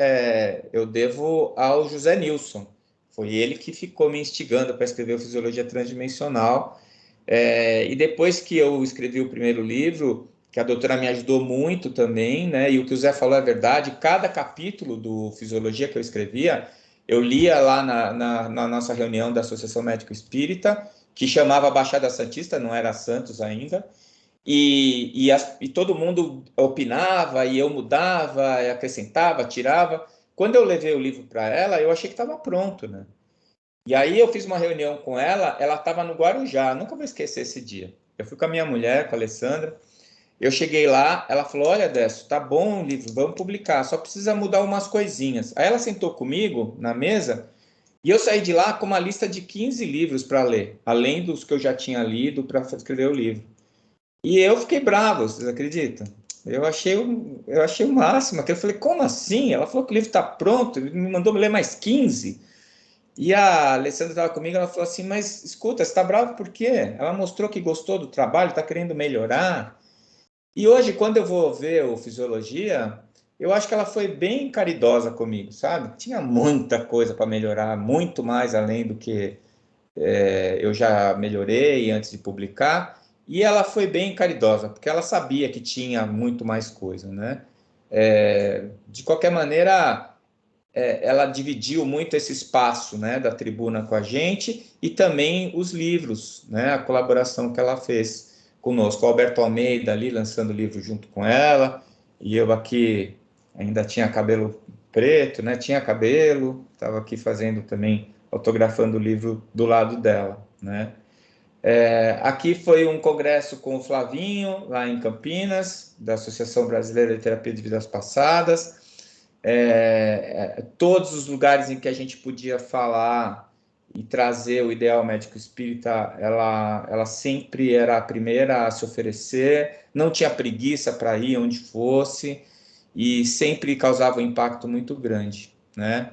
eu devo ao José Nilson. Foi ele que ficou me instigando para escrever o Fisiologia Transdimensional. E depois que eu escrevi o primeiro livro, que a doutora me ajudou muito também, né? E o que o Zé falou é verdade, cada capítulo do Fisiologia que eu escrevia, eu lia lá na nossa reunião da Associação Médico Espírita, que chamava Baixada Santista, não era Santos ainda, e todo mundo opinava, e eu mudava, acrescentava, tirava. Quando eu levei o livro para ela, eu achei que estava pronto, né? E aí eu fiz uma reunião com ela estava no Guarujá, nunca vou esquecer esse dia. Eu fui com a minha mulher, com a Alessandra, eu cheguei lá, ela falou, olha, Décio, tá bom o livro, vamos publicar, só precisa mudar umas coisinhas. Aí ela sentou comigo na mesa, e eu saí de lá com uma lista de 15 livros para ler, além dos que eu já tinha lido para escrever o livro. E eu fiquei bravo, vocês acreditam? Eu achei o máximo. Eu falei, como assim? Ela falou que o livro está pronto, me mandou ler mais 15. E a Alessandra estava comigo, ela falou assim, mas escuta, você está bravo por quê? Ela mostrou que gostou do trabalho, está querendo melhorar. E hoje, quando eu vou ver o Fisiologia, eu acho que ela foi bem caridosa comigo, sabe? Tinha muita coisa para melhorar, muito mais além do que eu já melhorei antes de publicar. E ela foi bem caridosa, porque ela sabia que tinha muito mais coisa, né? De qualquer maneira, ela dividiu muito esse espaço, né, da tribuna com a gente e também os livros, né, a colaboração que ela fez conosco. O Alberto Almeida ali lançando o livro junto com ela, e eu aqui ainda tinha cabelo preto, né, tinha cabelo, estava aqui fazendo também, autografando o livro do lado dela, né. Aqui foi um congresso com o Flavinho, lá em Campinas, da Associação Brasileira de Terapia de Vidas Passadas. Todos os lugares em que a gente podia falar e trazer o ideal médico espírita, ela sempre era a primeira a se oferecer, não tinha preguiça para ir onde fosse e sempre causava um impacto muito grande, né?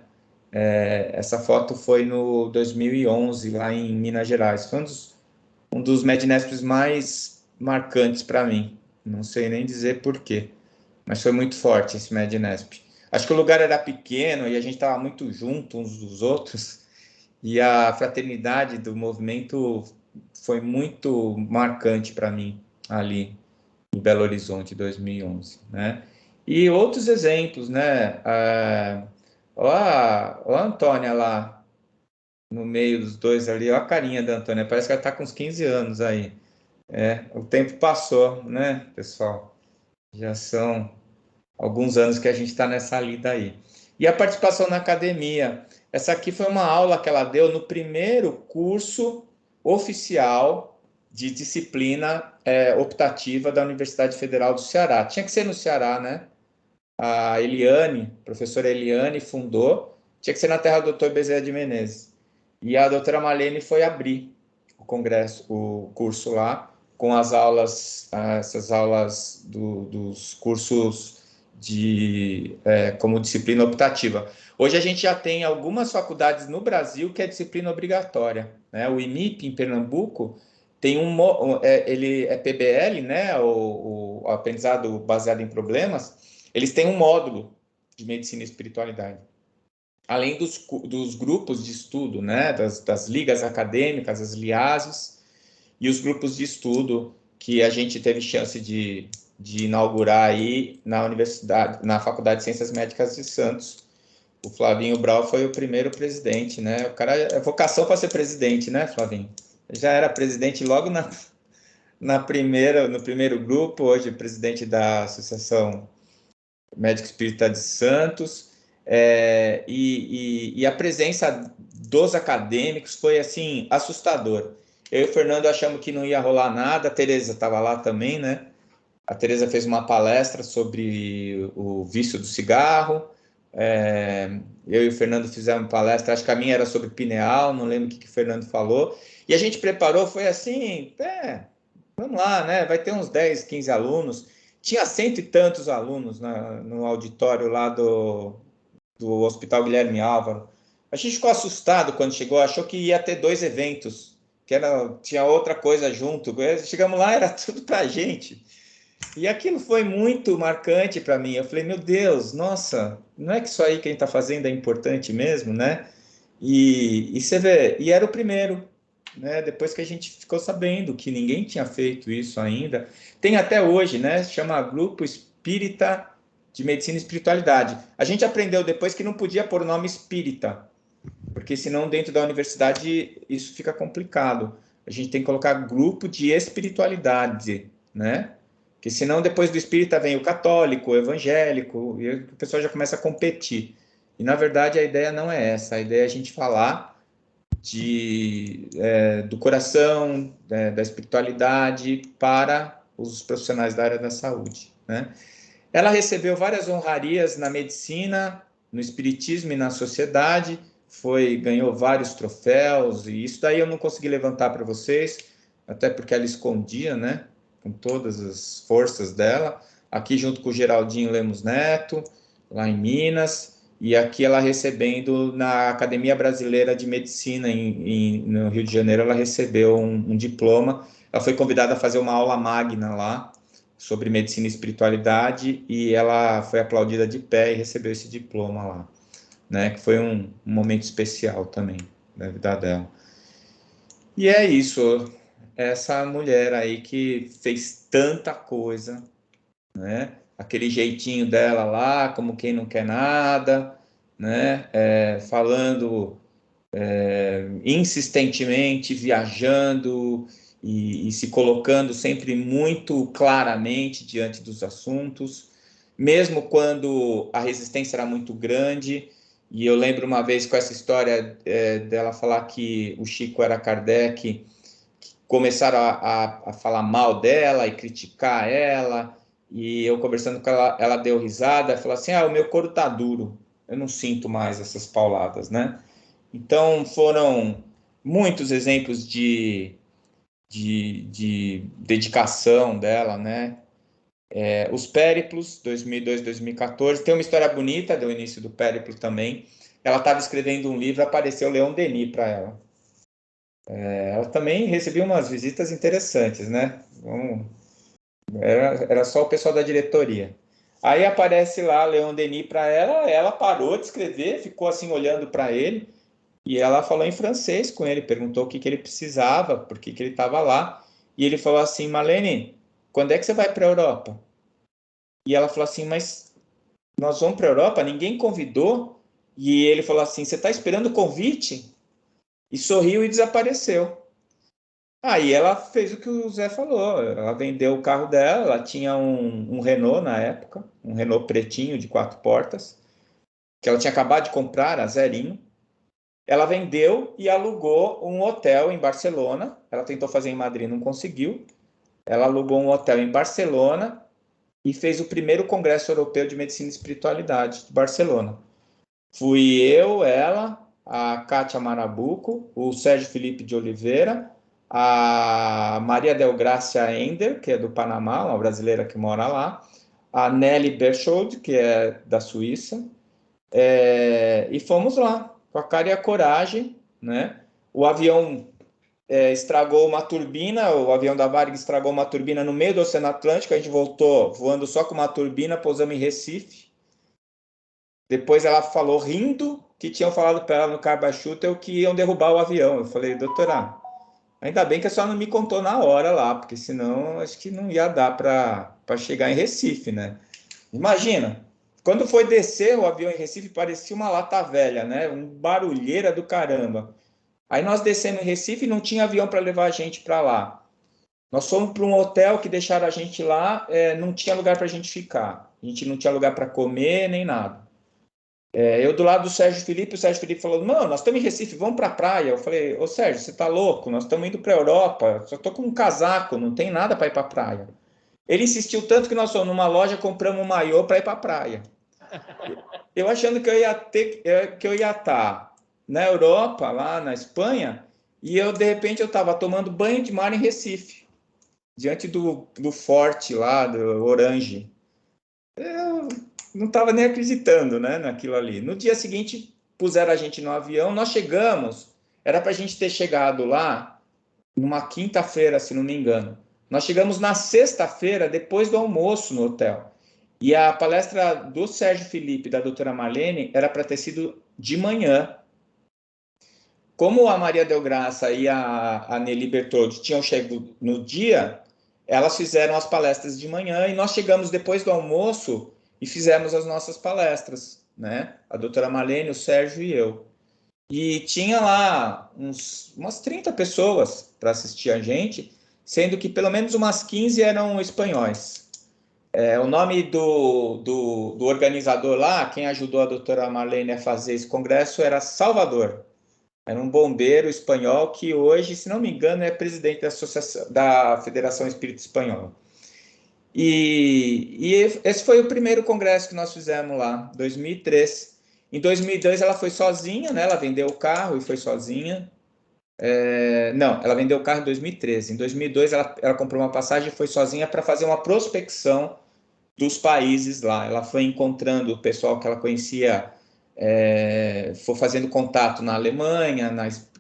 Essa foto foi no 2011, lá em Minas Gerais. Foi um dos Mednespes mais marcantes para mim. Não sei nem dizer por quê, mas foi muito forte esse Mednesp. Acho que o lugar era pequeno e a gente estava muito junto uns dos outros, e a fraternidade do movimento foi muito marcante para mim ali em Belo Horizonte, 2011, né? E outros exemplos, né? Ó a Antônia lá, no meio dos dois ali, ó a carinha da Antônia, parece que ela está com uns 15 anos aí. O tempo passou, né, pessoal? Já são alguns anos que a gente está nessa lida aí. E a participação na academia. Essa aqui foi uma aula que ela deu no primeiro curso oficial de disciplina optativa da Universidade Federal do Ceará. Tinha que ser no Ceará, né? A Eliane, a professora Eliane, fundou. Tinha que ser na terra do Dr. Bezerra de Menezes. E a doutora Marlene foi abrir o congresso, o curso lá, com as aulas, essas aulas dos cursos como disciplina optativa. Hoje a gente já tem algumas faculdades no Brasil que é disciplina obrigatória, né? O IMIP, em Pernambuco, tem ele é PBL, né? O aprendizado baseado em problemas. Eles têm um módulo de medicina e espiritualidade, além dos grupos de estudo, né? Das ligas acadêmicas, as liases, e os grupos de estudo que a gente teve chance de inaugurar aí na universidade, na Faculdade de Ciências Médicas de Santos. O Flavinho Brau foi o primeiro presidente, né? O cara é vocação para ser presidente, né, Flavinho? Já era presidente logo no primeiro grupo, hoje presidente da Associação Médico Espírita de Santos. E a presença dos acadêmicos foi, assim, assustador. Eu e o Fernando achamos que não ia rolar nada, a Tereza estava lá também, né? A Tereza fez uma palestra sobre o vício do cigarro, eu e o Fernando fizemos palestra, acho que a minha era sobre pineal, não lembro o que o Fernando falou, e a gente preparou, foi assim, vamos lá, né? Vai ter uns 10, 15 alunos, tinha cento e tantos alunos no auditório lá do Hospital Guilherme Álvaro. A gente ficou assustado quando chegou, achou que ia ter 2 eventos, tinha outra coisa junto. Chegamos lá, era tudo para a gente. E aquilo foi muito marcante para mim. Eu falei, meu Deus, nossa, não é que isso aí que a gente está fazendo é importante mesmo, né? E você vê, e era o primeiro, né? Depois que a gente ficou sabendo que ninguém tinha feito isso ainda. Tem até hoje, né? Se chama Grupo Espírita de Medicina e Espiritualidade. A gente aprendeu depois que não podia pôr o nome espírita, porque senão dentro da universidade isso fica complicado. A gente tem que colocar grupo de espiritualidade, né? Porque senão depois do espírita vem o católico, o evangélico, e o pessoal já começa a competir. E na verdade a ideia não é essa, a ideia é a gente falar do coração, da espiritualidade para os profissionais da área da saúde, né? Ela recebeu várias honrarias na medicina, no espiritismo e na sociedade, ganhou vários troféus, e isso daí eu não consegui levantar para vocês, até porque ela escondia, né, com todas as forças dela. Aqui junto com o Geraldinho Lemos Neto, lá em Minas, e aqui ela recebendo na Academia Brasileira de Medicina no Rio de Janeiro, ela recebeu um diploma. Ela foi convidada a fazer uma aula magna lá, sobre medicina e espiritualidade, e ela foi aplaudida de pé e recebeu esse diploma lá, né? Que foi um momento especial também da vida dela. E é isso, essa mulher aí que fez tanta coisa, né? Aquele jeitinho dela lá, como quem não quer nada, né? Falando insistentemente, viajando e se colocando sempre muito claramente diante dos assuntos, mesmo quando a resistência era muito grande. E eu lembro uma vez com essa história dela falar que o Chico era Kardec, começaram a falar mal dela e criticar ela, e eu conversando com ela, ela deu risada, falou assim, o meu couro tá duro, eu não sinto mais essas pauladas, né? Então, foram muitos exemplos de dedicação dela, né? Os Périplos, 2002, 2014. Tem uma história bonita do início do Périplo também. Ela estava escrevendo um livro, apareceu Leon Denis para ela. Ela também recebeu umas visitas interessantes, né? Era só o pessoal da diretoria. Aí aparece lá Leon Denis para ela, ela parou de escrever, ficou assim olhando para ele, e ela falou em francês com ele, perguntou o que ele precisava, por que ele estava lá. E ele falou assim, Marlene, quando é que você vai para a Europa? E ela falou assim, mas nós vamos para a Europa? Ninguém convidou? E ele falou assim, você está esperando o convite? E sorriu e desapareceu. Aí ela fez o que o Zé falou, ela vendeu o carro dela, ela tinha um Renault na época, um Renault pretinho de 4 portas, que ela tinha acabado de comprar, a zerinho. Ela vendeu e alugou um hotel em Barcelona. Ela tentou fazer em Madrid, não conseguiu. Ela alugou um hotel em Barcelona e fez o primeiro Congresso Europeu de Medicina e Espiritualidade de Barcelona. Fui eu, ela, a Kátia Marabuco, o Sérgio Felipe de Oliveira, a Maria Del Gracia Ender, que é do Panamá, uma brasileira que mora lá, a Nelly Bershold, que é da Suíça, e fomos lá, com a cara e a coragem, né? O avião estragou uma turbina, o avião da Varig estragou uma turbina no meio do Oceano Atlântico, a gente voltou voando só com uma turbina, pousamos em Recife. Depois ela falou, rindo, que tinham falado para ela no Carbachutel que iam derrubar o avião. Eu falei, doutora, ainda bem que a senhora não me contou na hora lá, porque senão acho que não ia dar para chegar em Recife, né? Imagina, quando foi descer o avião em Recife, parecia uma lata velha, né? Um barulheira do caramba. Aí nós descemos em Recife e não tinha avião para levar a gente para lá. Nós fomos para um hotel que deixaram a gente lá, não tinha lugar para a gente ficar. A gente não tinha lugar para comer nem nada. Eu do lado do Sérgio Felipe, o Sérgio Felipe falou, não, nós estamos em Recife, vamos para a praia. Eu falei, ô Sérgio, você tá louco? Nós estamos indo para a Europa, só tô com um casaco, não tem nada para ir para a praia. Ele insistiu tanto que nós fomos numa loja, compramos um maiô para ir para a praia. Eu achando que eu ia estar na Europa, lá na Espanha, e de repente eu estava tomando banho de mar em Recife, diante do forte lá, do Orange. Eu não estava nem acreditando, né, naquilo ali. No dia seguinte, puseram a gente no avião, nós chegamos, era para a gente ter chegado lá numa quinta-feira, se não me engano. Nós chegamos na sexta-feira, depois do almoço no hotel. E a palestra do Sérgio Felipe e da doutora Marlene era para ter sido de manhã. Como a Maria Del Graça e a Nelly Bertoldi tinham chegado no dia, elas fizeram as palestras de manhã e nós chegamos depois do almoço e fizemos as nossas palestras, né? A doutora Marlene, o Sérgio e eu. E tinha lá umas 30 pessoas para assistir a gente, sendo que pelo menos umas 15 eram espanhóis. O nome do organizador lá, quem ajudou a doutora Marlene a fazer esse congresso, era Salvador. Era um bombeiro espanhol que hoje, se não me engano, é presidente da Federação Espírita Espanhola. E esse foi o primeiro congresso que nós fizemos lá, 2003. Em 2002 ela foi sozinha, né? Ela vendeu o carro e foi sozinha. Não, ela vendeu o carro em 2013. Em 2002 ela comprou uma passagem e foi sozinha para fazer uma prospecção dos países lá. Ela foi encontrando o pessoal que ela conhecia, foi fazendo contato na Alemanha,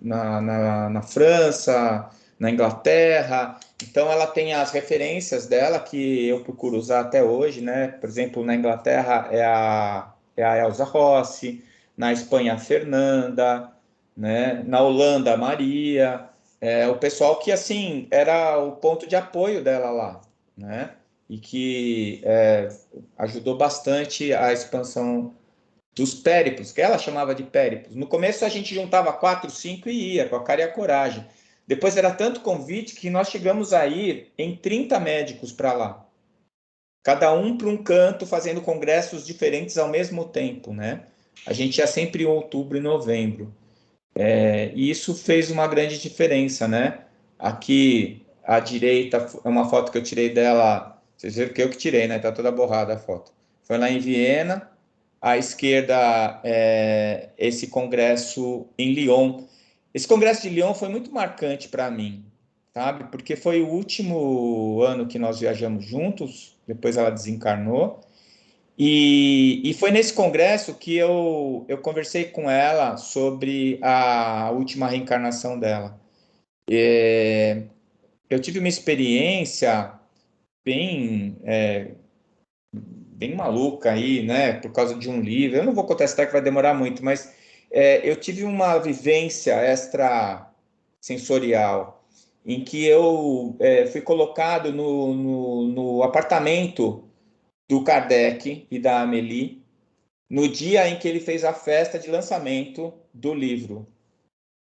na França, na Inglaterra. Então, ela tem as referências dela que eu procuro usar até hoje, né? Por exemplo, na Inglaterra é a Elsa Rossi, na Espanha a Fernanda, né? Na Holanda a Maria, o pessoal que, assim, era o ponto de apoio dela lá, né? E que ajudou bastante a expansão dos périplos, que ela chamava de périplos. No começo a gente juntava 4, 5 e ia, com a cara e a coragem. Depois era tanto convite que nós chegamos a ir em 30 médicos para lá. Cada um para um canto, fazendo congressos diferentes ao mesmo tempo, né? A gente ia sempre em outubro e novembro. E isso fez uma grande diferença, né? Aqui à direita é uma foto que eu tirei dela, vocês viram que eu que tirei, né? Tá toda borrada a foto. Foi lá em Viena. À esquerda, esse congresso em Lyon. Esse congresso de Lyon foi muito marcante para mim, sabe? Porque foi o último ano que nós viajamos juntos, depois ela desencarnou. E foi nesse congresso que eu conversei com ela sobre a última reencarnação dela. Eu tive uma experiência bem, bem maluca aí, né? Por causa de um livro. Eu não vou contar essa história que vai demorar muito, mas eu tive uma vivência extrasensorial em que eu fui colocado no apartamento do Kardec e da Amélie no dia em que ele fez a festa de lançamento do livro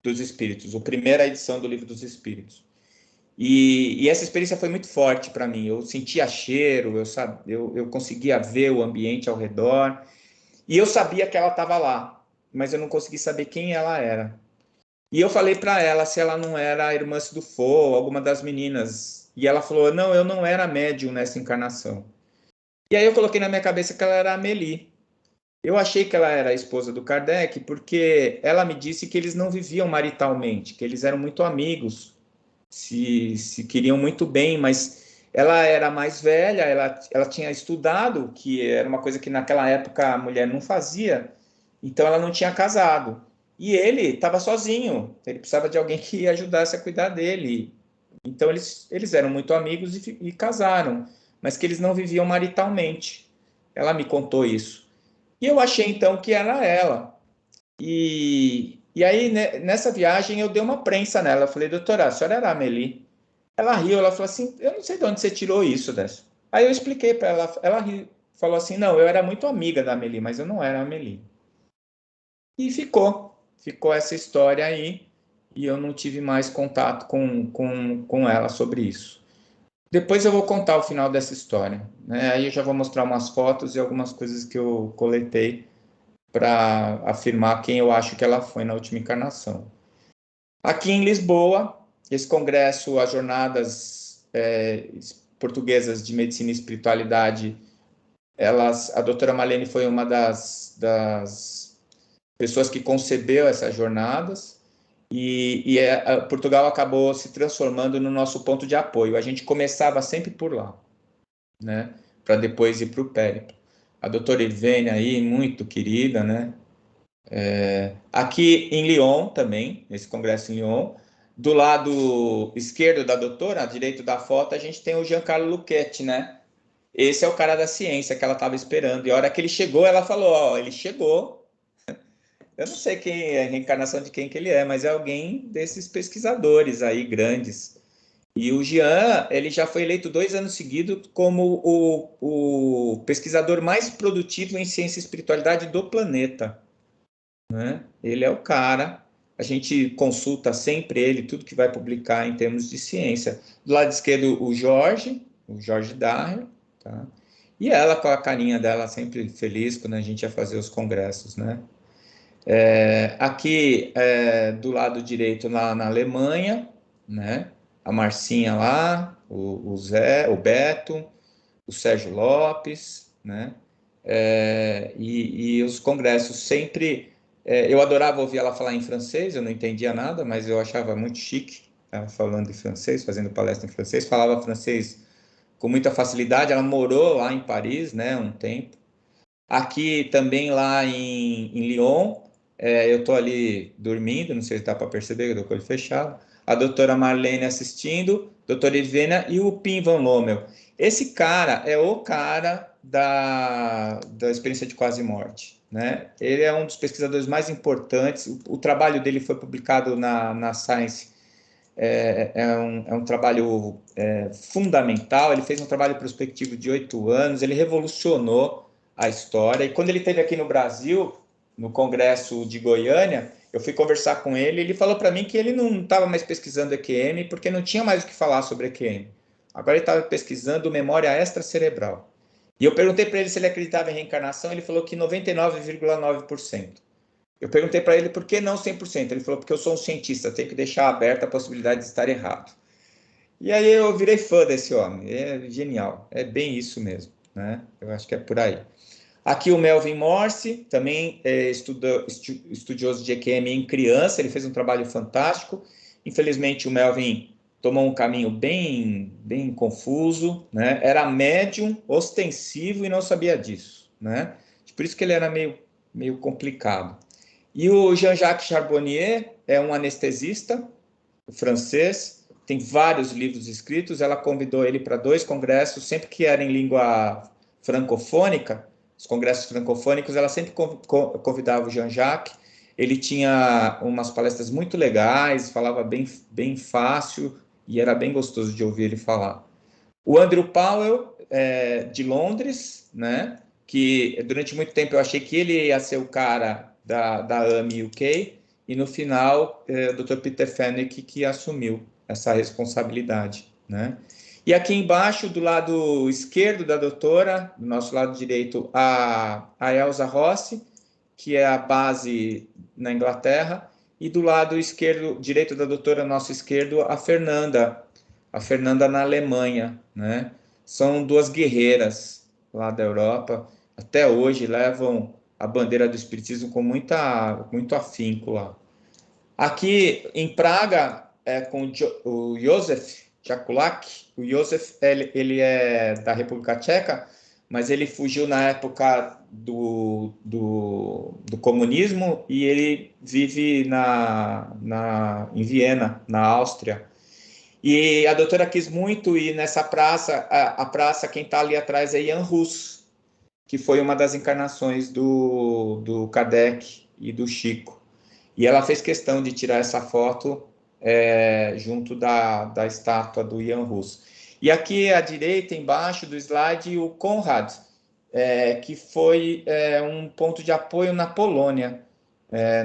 dos Espíritos, a primeira edição do Livro dos Espíritos. E essa experiência foi muito forte para mim. Eu sentia cheiro, eu conseguia ver o ambiente ao redor, e eu sabia que ela estava lá, mas eu não consegui saber quem ela era. E eu falei para ela se ela não era a irmã do Fo, alguma das meninas. E ela falou: não, eu não era médium nessa encarnação. E aí eu coloquei na minha cabeça que ela era a Amélie. Eu achei que ela era a esposa do Kardec porque ela me disse que eles não viviam maritalmente, que eles eram muito amigos, se queriam muito bem, mas ela era mais velha, ela tinha estudado, que era uma coisa que naquela época a mulher não fazia, então ela não tinha casado. E ele estava sozinho, ele precisava de alguém que ajudasse a cuidar dele. Então eles eram muito amigos e casaram, mas que eles não viviam maritalmente. Ela me contou isso. E eu achei então que era ela. E aí, né, nessa viagem, eu dei uma prensa nela. Eu falei, doutora, a senhora era a Amélie? Ela riu, ela falou assim: eu não sei de onde você tirou isso dessa. Aí eu expliquei para ela, ela riu, falou assim: não, eu era muito amiga da Amélie, mas eu não era a Amélie. E ficou essa história aí, e eu não tive mais contato com ela sobre isso. Depois eu vou contar o final dessa história, né? Aí eu já vou mostrar umas fotos e algumas coisas que eu coletei para afirmar quem eu acho que ela foi na última encarnação. Aqui em Lisboa, esse congresso, as jornadas portuguesas de medicina e espiritualidade, a doutora Marlene foi uma das pessoas que concebeu essas jornadas, e Portugal acabou se transformando no nosso ponto de apoio. A gente começava sempre por lá, né, para depois ir para o Périplo. A doutora Ivênia aí, muito querida, né? Aqui em Lyon também, nesse congresso em Lyon, do lado esquerdo da doutora, direito da foto, a gente tem o Giancarlo Lucchetti, né? Esse é o cara da ciência que ela estava esperando. E a hora que ele chegou, ela falou, ó, ele chegou. Eu não sei quem é a reencarnação de quem que ele é, mas é alguém desses pesquisadores aí grandes. E o Jean, ele já foi eleito 2 anos seguidos como o pesquisador mais produtivo em ciência e espiritualidade do planeta, né? Ele é o cara, a gente consulta sempre ele, tudo que vai publicar em termos de ciência. Do lado esquerdo, o Jorge Daher, tá? E ela com a carinha dela sempre feliz quando a gente ia fazer os congressos, né? Aqui do lado direito, na Alemanha, né? A Marcinha lá, o Zé, o Beto, o Sérgio Lopes, né? E os congressos sempre... eu adorava ouvir ela falar em francês, eu não entendia nada, mas eu achava muito chique ela falando em francês, fazendo palestra em francês, falava francês com muita facilidade, ela morou lá em Paris, né, um tempo. Aqui também lá em Lyon, eu estou ali dormindo, não sei se dá para perceber, eu estou com o olho fechado. A doutora Marlene assistindo, doutora Ivena e o Pim Van Lommel. Esse cara é o cara da experiência de quase morte, né? Ele é um dos pesquisadores mais importantes. O trabalho dele foi publicado na Science. É um trabalho fundamental. Ele fez um trabalho prospectivo de 8 anos. Ele revolucionou a história. E quando ele esteve aqui no Brasil, no Congresso de Goiânia, eu fui conversar com ele. Ele falou para mim que ele não estava mais pesquisando EQM porque não tinha mais o que falar sobre EQM. Agora ele estava pesquisando memória extracerebral. E eu perguntei para ele se ele acreditava em reencarnação. Ele falou que 99,9%. Eu perguntei para ele por que não 100%. Ele falou, porque eu sou um cientista, tenho que deixar aberta a possibilidade de estar errado. E aí eu virei fã desse homem, é genial, é bem isso mesmo, né? Eu acho que é por aí. Aqui o Melvin Morse, também estudioso de EQM em criança, ele fez um trabalho fantástico. Infelizmente o Melvin tomou um caminho bem confuso, né? Era médium, ostensivo e não sabia disso, né? Por isso que ele era meio complicado. E o Jean-Jacques Charbonnier é um anestesista francês, tem vários livros escritos. Ela convidou ele para 2 congressos, sempre que era em língua francofônica, os congressos francofônicos, ela sempre convidava o Jean-Jacques. Ele tinha umas palestras muito legais, falava bem fácil e era bem gostoso de ouvir ele falar. O Andrew Powell, de Londres, né? Que durante muito tempo eu achei que ele ia ser o cara da AMI UK, e no final o Dr. Peter Fenwick que assumiu essa responsabilidade, né? E aqui embaixo, do lado esquerdo da doutora, do nosso lado direito, a Elsa Rossi, que é a base na Inglaterra, e do lado direito da doutora, nosso esquerdo, a Fernanda na Alemanha, né? São 2 guerreiras lá da Europa, até hoje levam a bandeira do espiritismo com muito afinco lá. Aqui em Praga, com o Józef Jakulak. O Józef, ele é da República Tcheca, mas ele fugiu na época do comunismo e ele vive em Viena, na Áustria. E a doutora quis muito ir nessa praça, a praça, quem está ali atrás é Jan Hus, que foi uma das encarnações do Kardec e do Chico. E ela fez questão de tirar essa foto junto da estátua do Jan Hus. E aqui à direita, embaixo do slide, o Konrad, que foi um ponto de apoio na Polônia.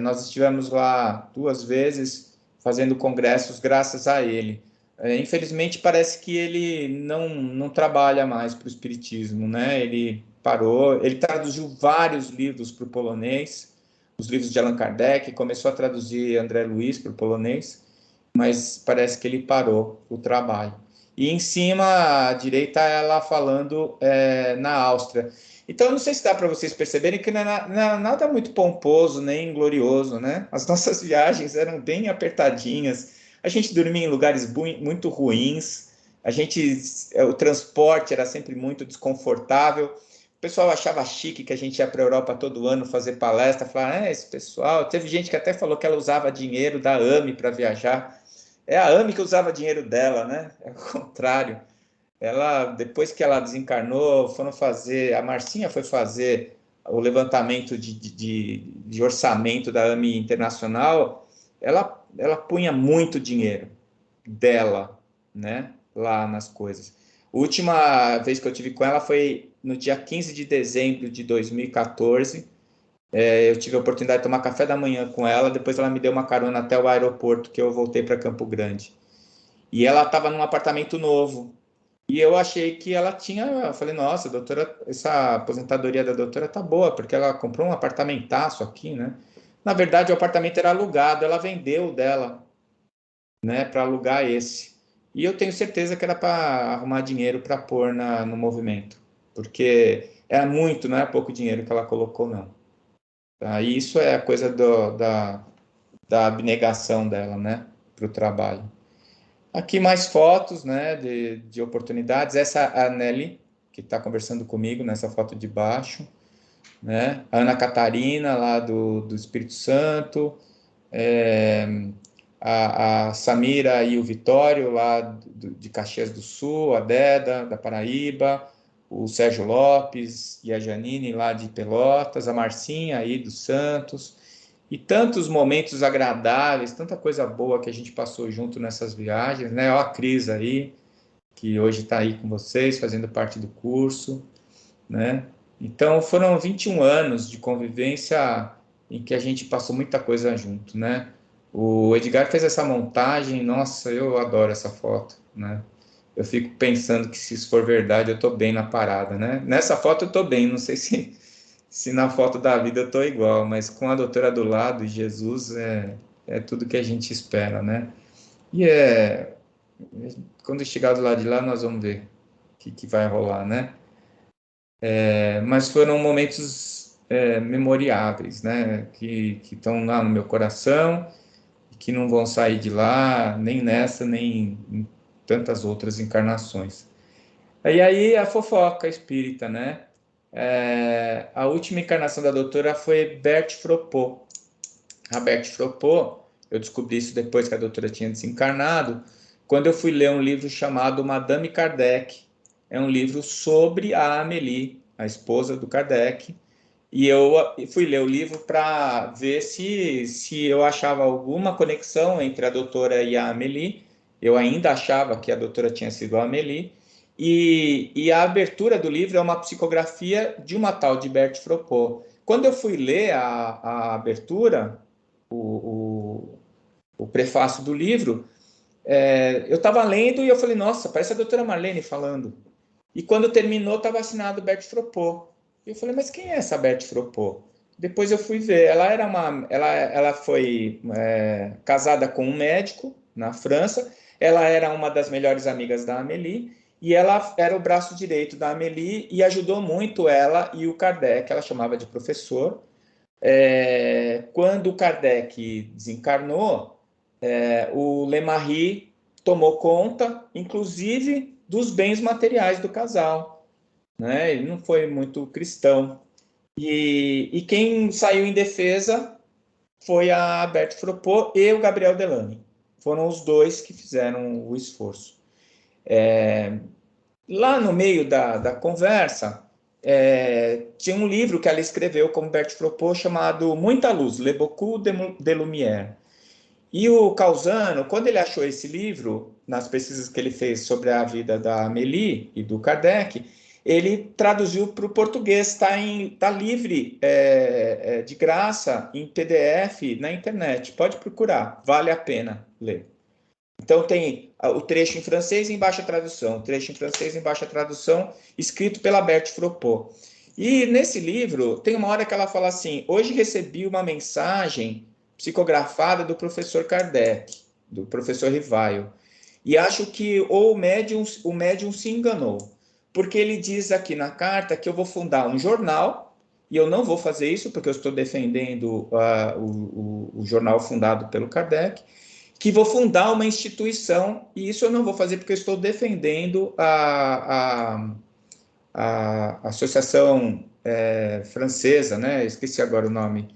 Nós estivemos lá 2 vezes fazendo congressos graças a ele. Infelizmente, parece que ele não trabalha mais para o espiritismo, né? Ele parou. Ele traduziu vários livros para o polonês, os livros de Allan Kardec, começou a traduzir André Luiz para o polonês, mas parece que ele parou o trabalho. E em cima, à direita, ela falando na Áustria. Então, não sei se dá para vocês perceberem que não é nada muito pomposo, nem glorioso, né? As nossas viagens eram bem apertadinhas, a gente dormia em lugares muito ruins, o transporte era sempre muito desconfortável, o pessoal achava chique que a gente ia para a Europa todo ano fazer palestra, falava, esse pessoal... Teve gente que até falou que ela usava dinheiro da AME para viajar. É a AME que usava dinheiro dela, né? É o contrário. Ela, depois que ela desencarnou, a Marcinha foi fazer o levantamento de orçamento da AME Internacional, ela punha muito dinheiro dela, né, lá nas coisas. A última vez que eu tive com ela foi no dia 15 de dezembro de 2014. Eu tive a oportunidade de tomar café da manhã com ela, depois ela me deu uma carona até o aeroporto, que eu voltei para Campo Grande. E ela estava num apartamento novo. E eu achei que ela tinha... Eu falei, nossa, doutora, essa aposentadoria da doutora tá boa, porque ela comprou um apartamentaço aqui, né? Na verdade, o apartamento era alugado, ela vendeu dela, né, para alugar esse. E eu tenho certeza que era para arrumar dinheiro para pôr no movimento, porque era muito, não é pouco dinheiro que ela colocou, não. Tá? E isso é a coisa da abnegação dela, né, para o trabalho. Aqui mais fotos, né, de oportunidades. Essa é a Nelly, que está conversando comigo nessa foto de baixo, né? A Ana Catarina, lá do Espírito Santo, a Samira e o Vitório, lá de Caxias do Sul, a Deda, da Paraíba, o Sérgio Lopes e a Janine, lá de Pelotas, a Marcinha aí do Santos, e tantos momentos agradáveis, tanta coisa boa que a gente passou junto nessas viagens, né? Ó, a Cris aí, que hoje está aí com vocês, fazendo parte do curso, né? Então, foram 21 anos de convivência em que a gente passou muita coisa junto, né? O Edgar fez essa montagem, nossa, eu adoro essa foto, né? Eu fico pensando que se isso for verdade, eu estou bem na parada, né? Nessa foto eu estou bem, não sei se na foto da vida eu estou igual, mas com a doutora do lado e Jesus é tudo que a gente espera, né? E quando chegar do lado de lá, nós vamos ver o que vai rolar, né? Mas foram momentos memoriáveis, né? Que estão lá no meu coração, que não vão sair de lá, nem nessa, nem em tantas outras encarnações. E aí a fofoca espírita, né? A última encarnação da doutora foi Berthe Fropot. A Berthe Fropot, eu descobri isso depois que a doutora tinha desencarnado, quando eu fui ler um livro chamado Madame Kardec. É um livro sobre a Amélie, a esposa do Kardec, e eu fui ler o livro para ver se eu achava alguma conexão entre a doutora e a Amélie. Eu ainda achava que a doutora tinha sido a Amélie, e a abertura do livro é uma psicografia de uma tal de Berthe Fropot. Quando eu fui ler a abertura, o prefácio do livro, eu estava lendo e eu falei, nossa, parece a doutora Marlene falando. E quando terminou, estava assinado Berthe Fropot. E eu falei, mas quem é essa Berthe Fropot? Depois eu fui ver, ela foi casada com um médico na França, ela era uma das melhores amigas da Amélie, e ela era o braço direito da Amélie e ajudou muito ela e o Kardec, ela chamava de professor. Quando o Kardec desencarnou, o Lemarie tomou conta, inclusive, dos bens materiais do casal, né? Ele não foi muito cristão. E quem saiu em defesa foi a Berthe Fropot e o Gabriel Delany. Foram os dois que fizeram o esforço. Lá no meio da conversa, tinha um livro que ela escreveu como Berthe Fropot chamado Muita Luz, Le Beaucoup de Lumière. E o Causano, quando ele achou esse livro, nas pesquisas que ele fez sobre a vida da Amélie e do Kardec, ele traduziu para o português, está livre, de graça, em PDF, na internet. Pode procurar, vale a pena ler. Então tem o trecho em francês em baixa tradução, o trecho em francês em baixa tradução, escrito pela Berthe Fropot. E nesse livro, tem uma hora que ela fala assim, hoje recebi uma mensagem psicografada do professor Kardec, do professor Rivaio, e acho que o médium se enganou, porque ele diz aqui na carta que eu vou fundar um jornal, e eu não vou fazer isso, porque eu estou defendendo o jornal fundado pelo Kardec, que vou fundar uma instituição, e isso eu não vou fazer porque eu estou defendendo a associação francesa, né? Esqueci agora o nome,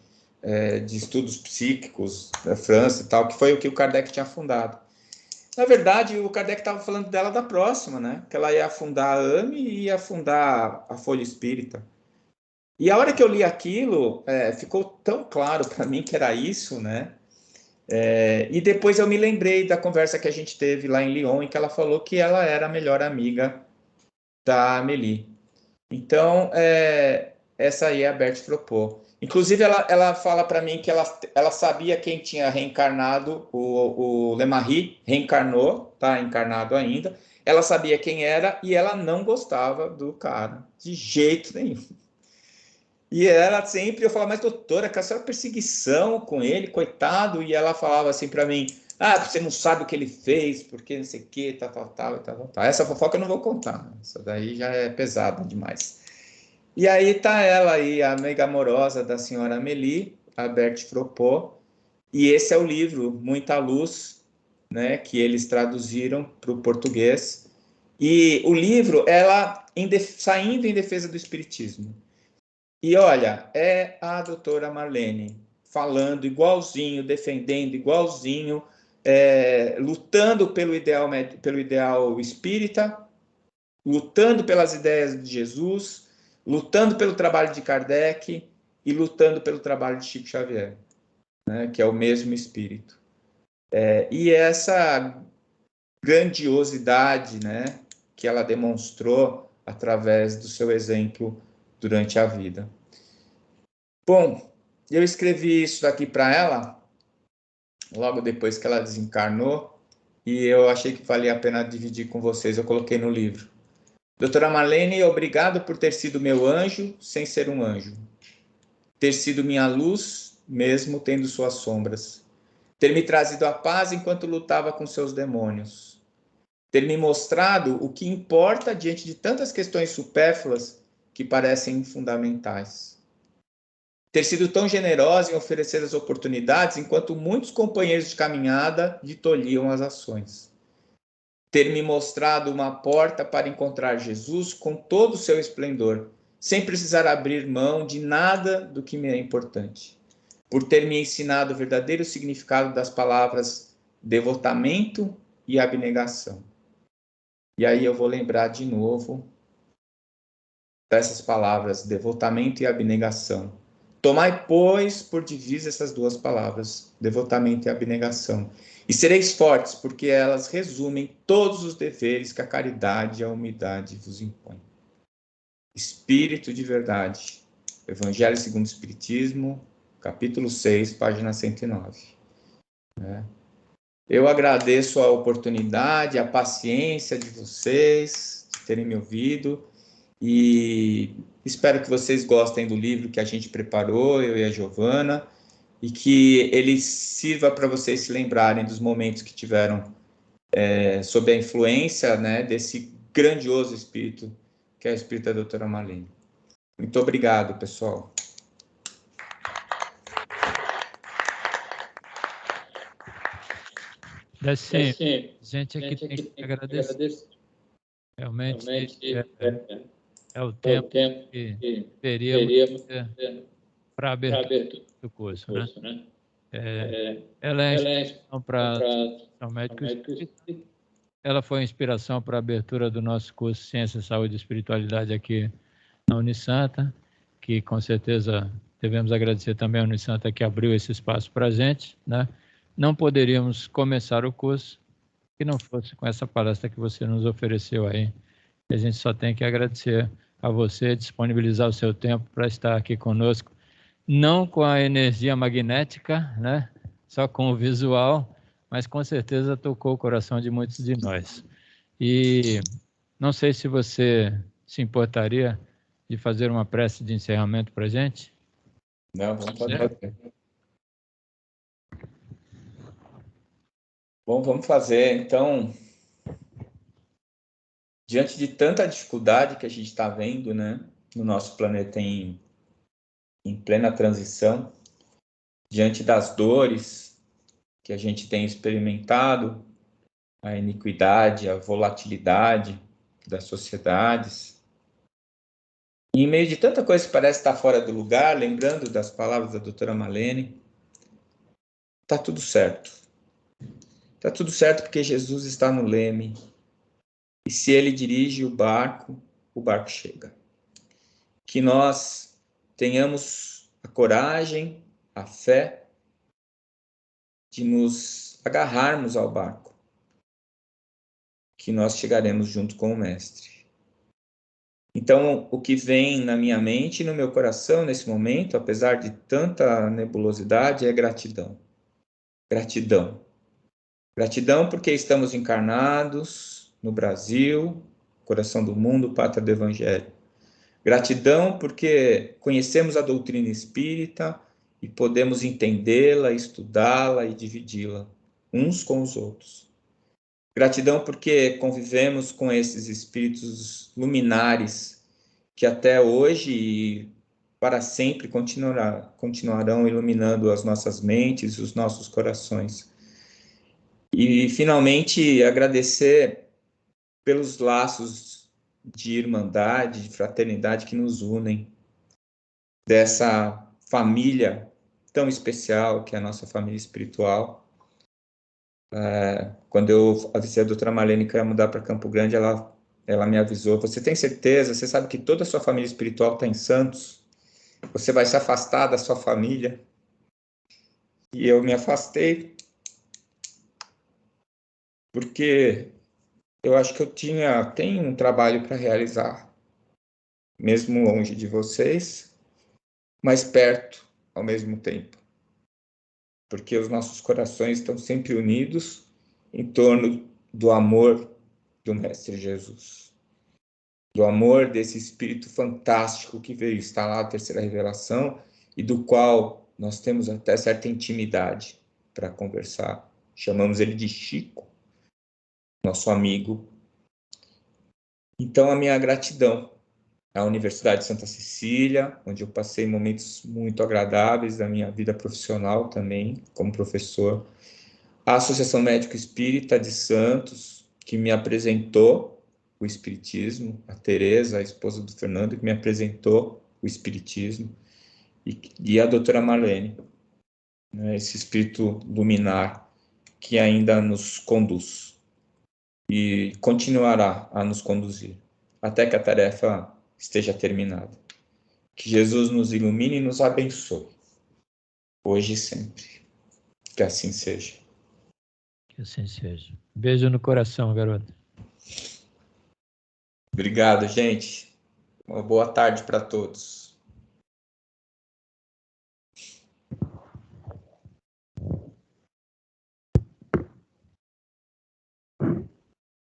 de estudos psíquicos da França e tal, que foi o que o Kardec tinha fundado. Na verdade, o Kardec estava falando dela da próxima, né? Que ela ia fundar a AME e ia fundar a Folha Espírita. E a hora que eu li aquilo, ficou tão claro para mim que era isso, né? E depois eu me lembrei da conversa que a gente teve lá em Lyon, em que ela falou que ela era a melhor amiga da Amélie. Então, essa aí é a Berthe Fropot. Inclusive, ela fala para mim que ela sabia quem tinha reencarnado, o Lemarie reencarnou, tá encarnado ainda. Ela sabia quem era e ela não gostava do cara, de jeito nenhum. E ela sempre, eu falava, mas doutora, que essa perseguição com ele, coitado. E ela falava assim para mim, você não sabe o que ele fez, porque não sei o que, tal. Essa fofoca eu não vou contar, né? Essa daí já é pesada demais. E aí tá ela aí, a amiga amorosa da senhora Amélie, a Berthe Fropot, e esse é o livro, Muita Luz, né, que eles traduziram para o português. E o livro, ela saindo em defesa do espiritismo. E olha, é a doutora Marlene falando igualzinho, defendendo igualzinho, lutando pelo ideal espírita, lutando pelas ideias de Jesus, lutando pelo trabalho de Kardec e lutando pelo trabalho de Chico Xavier, né, que é o mesmo espírito. E essa grandiosidade, né, que ela demonstrou através do seu exemplo durante a vida. Bom, eu escrevi isso daqui para ela, logo depois que ela desencarnou, e eu achei que valia a pena dividir com vocês, eu coloquei no livro. Doutora Marlene, obrigado por ter sido meu anjo, sem ser um anjo. Ter sido minha luz, mesmo tendo suas sombras. Ter me trazido a paz enquanto lutava com seus demônios. Ter me mostrado o que importa diante de tantas questões supérfluas que parecem fundamentais. Ter sido tão generosa em oferecer as oportunidades enquanto muitos companheiros de caminhada lhe tolhiam as ações. Ter me mostrado uma porta para encontrar Jesus com todo o seu esplendor, sem precisar abrir mão de nada do que me é importante. Por ter me ensinado o verdadeiro significado das palavras devotamento e abnegação. E aí eu vou lembrar de novo dessas palavras, devotamento e abnegação. Tomai, pois, por divisa essas duas palavras, devotamento e abnegação. E sereis fortes, porque elas resumem todos os deveres que a caridade e a humildade vos impõem. Espírito de verdade. Evangelho segundo o Espiritismo, capítulo 6, página 109. Eu agradeço a oportunidade, a paciência de vocês, de terem me ouvido, e espero que vocês gostem do livro que a gente preparou, eu e a Giovana, e que ele sirva para vocês se lembrarem dos momentos que tiveram sob a influência, né, desse grandioso espírito, que é o espírito da doutora Marlene. Muito obrigado, pessoal. Gente aqui tem que agradecer. Realmente é o tempo que teríamos para a abertura do curso, né? Ela é a inspiração para o médico espírita. Ela foi a inspiração para a abertura do nosso curso Ciência, Saúde e Espiritualidade aqui na Unisanta, que com certeza devemos agradecer também a Unisanta que abriu esse espaço para a gente, né? Não poderíamos começar o curso que não fosse com essa palestra que você nos ofereceu aí. A gente só tem que agradecer a você, disponibilizar o seu tempo para estar aqui conosco, não com a energia magnética, né? Só com o visual, mas com certeza tocou o coração de muitos de nós. E não sei se você se importaria de fazer uma prece de encerramento para a gente? Não, vamos fazer. Bom, vamos fazer. Então, diante de tanta dificuldade que a gente está vendo, né, no nosso planeta em plena transição, diante das dores que a gente tem experimentado, a iniquidade, a volatilidade das sociedades, e em meio de tanta coisa que parece estar fora do lugar, lembrando das palavras da doutora Malene, está tudo certo. Está tudo certo porque Jesus está no leme. E se ele dirige o barco chega. Que nós tenhamos a coragem, a fé de nos agarrarmos ao barco. Que nós chegaremos junto com o Mestre. Então, o que vem na minha mente e no meu coração nesse momento, apesar de tanta nebulosidade, é gratidão. Gratidão. Gratidão porque estamos encarnados no Brasil, coração do mundo, pátria do Evangelho. Gratidão porque conhecemos a doutrina espírita e podemos entendê-la, estudá-la e dividi-la uns com os outros. Gratidão porque convivemos com esses espíritos luminares que até hoje e para sempre continuarão iluminando as nossas mentes, os nossos corações. E, finalmente, agradecer pelos laços de irmandade, de fraternidade que nos unem, dessa família tão especial que é a nossa família espiritual. Quando eu avisei a doutora Marlene que eu ia mudar para Campo Grande, ela me avisou, você tem certeza? Você sabe que toda a sua família espiritual está em Santos? Você vai se afastar da sua família? E eu me afastei, porque eu acho que eu tenho um trabalho para realizar, mesmo longe de vocês, mas perto ao mesmo tempo. Porque os nossos corações estão sempre unidos em torno do amor do Mestre Jesus. Do amor desse Espírito fantástico que veio instalar a terceira revelação e do qual nós temos até certa intimidade para conversar. Chamamos ele de Chico, nosso amigo. Então, a minha gratidão à Universidade de Santa Cecília, onde eu passei momentos muito agradáveis da minha vida profissional também, como professor. A Associação Médico Espírita de Santos, que me apresentou o Espiritismo, a Tereza, a esposa do Fernando, que me apresentou o Espiritismo, e a doutora Marlene, né, esse espírito luminar que ainda nos conduz e continuará a nos conduzir, até que a tarefa esteja terminada. Que Jesus nos ilumine e nos abençoe, hoje e sempre. Que assim seja. Que assim seja. Beijo no coração, garoto. Obrigado, gente. Uma boa tarde para todos.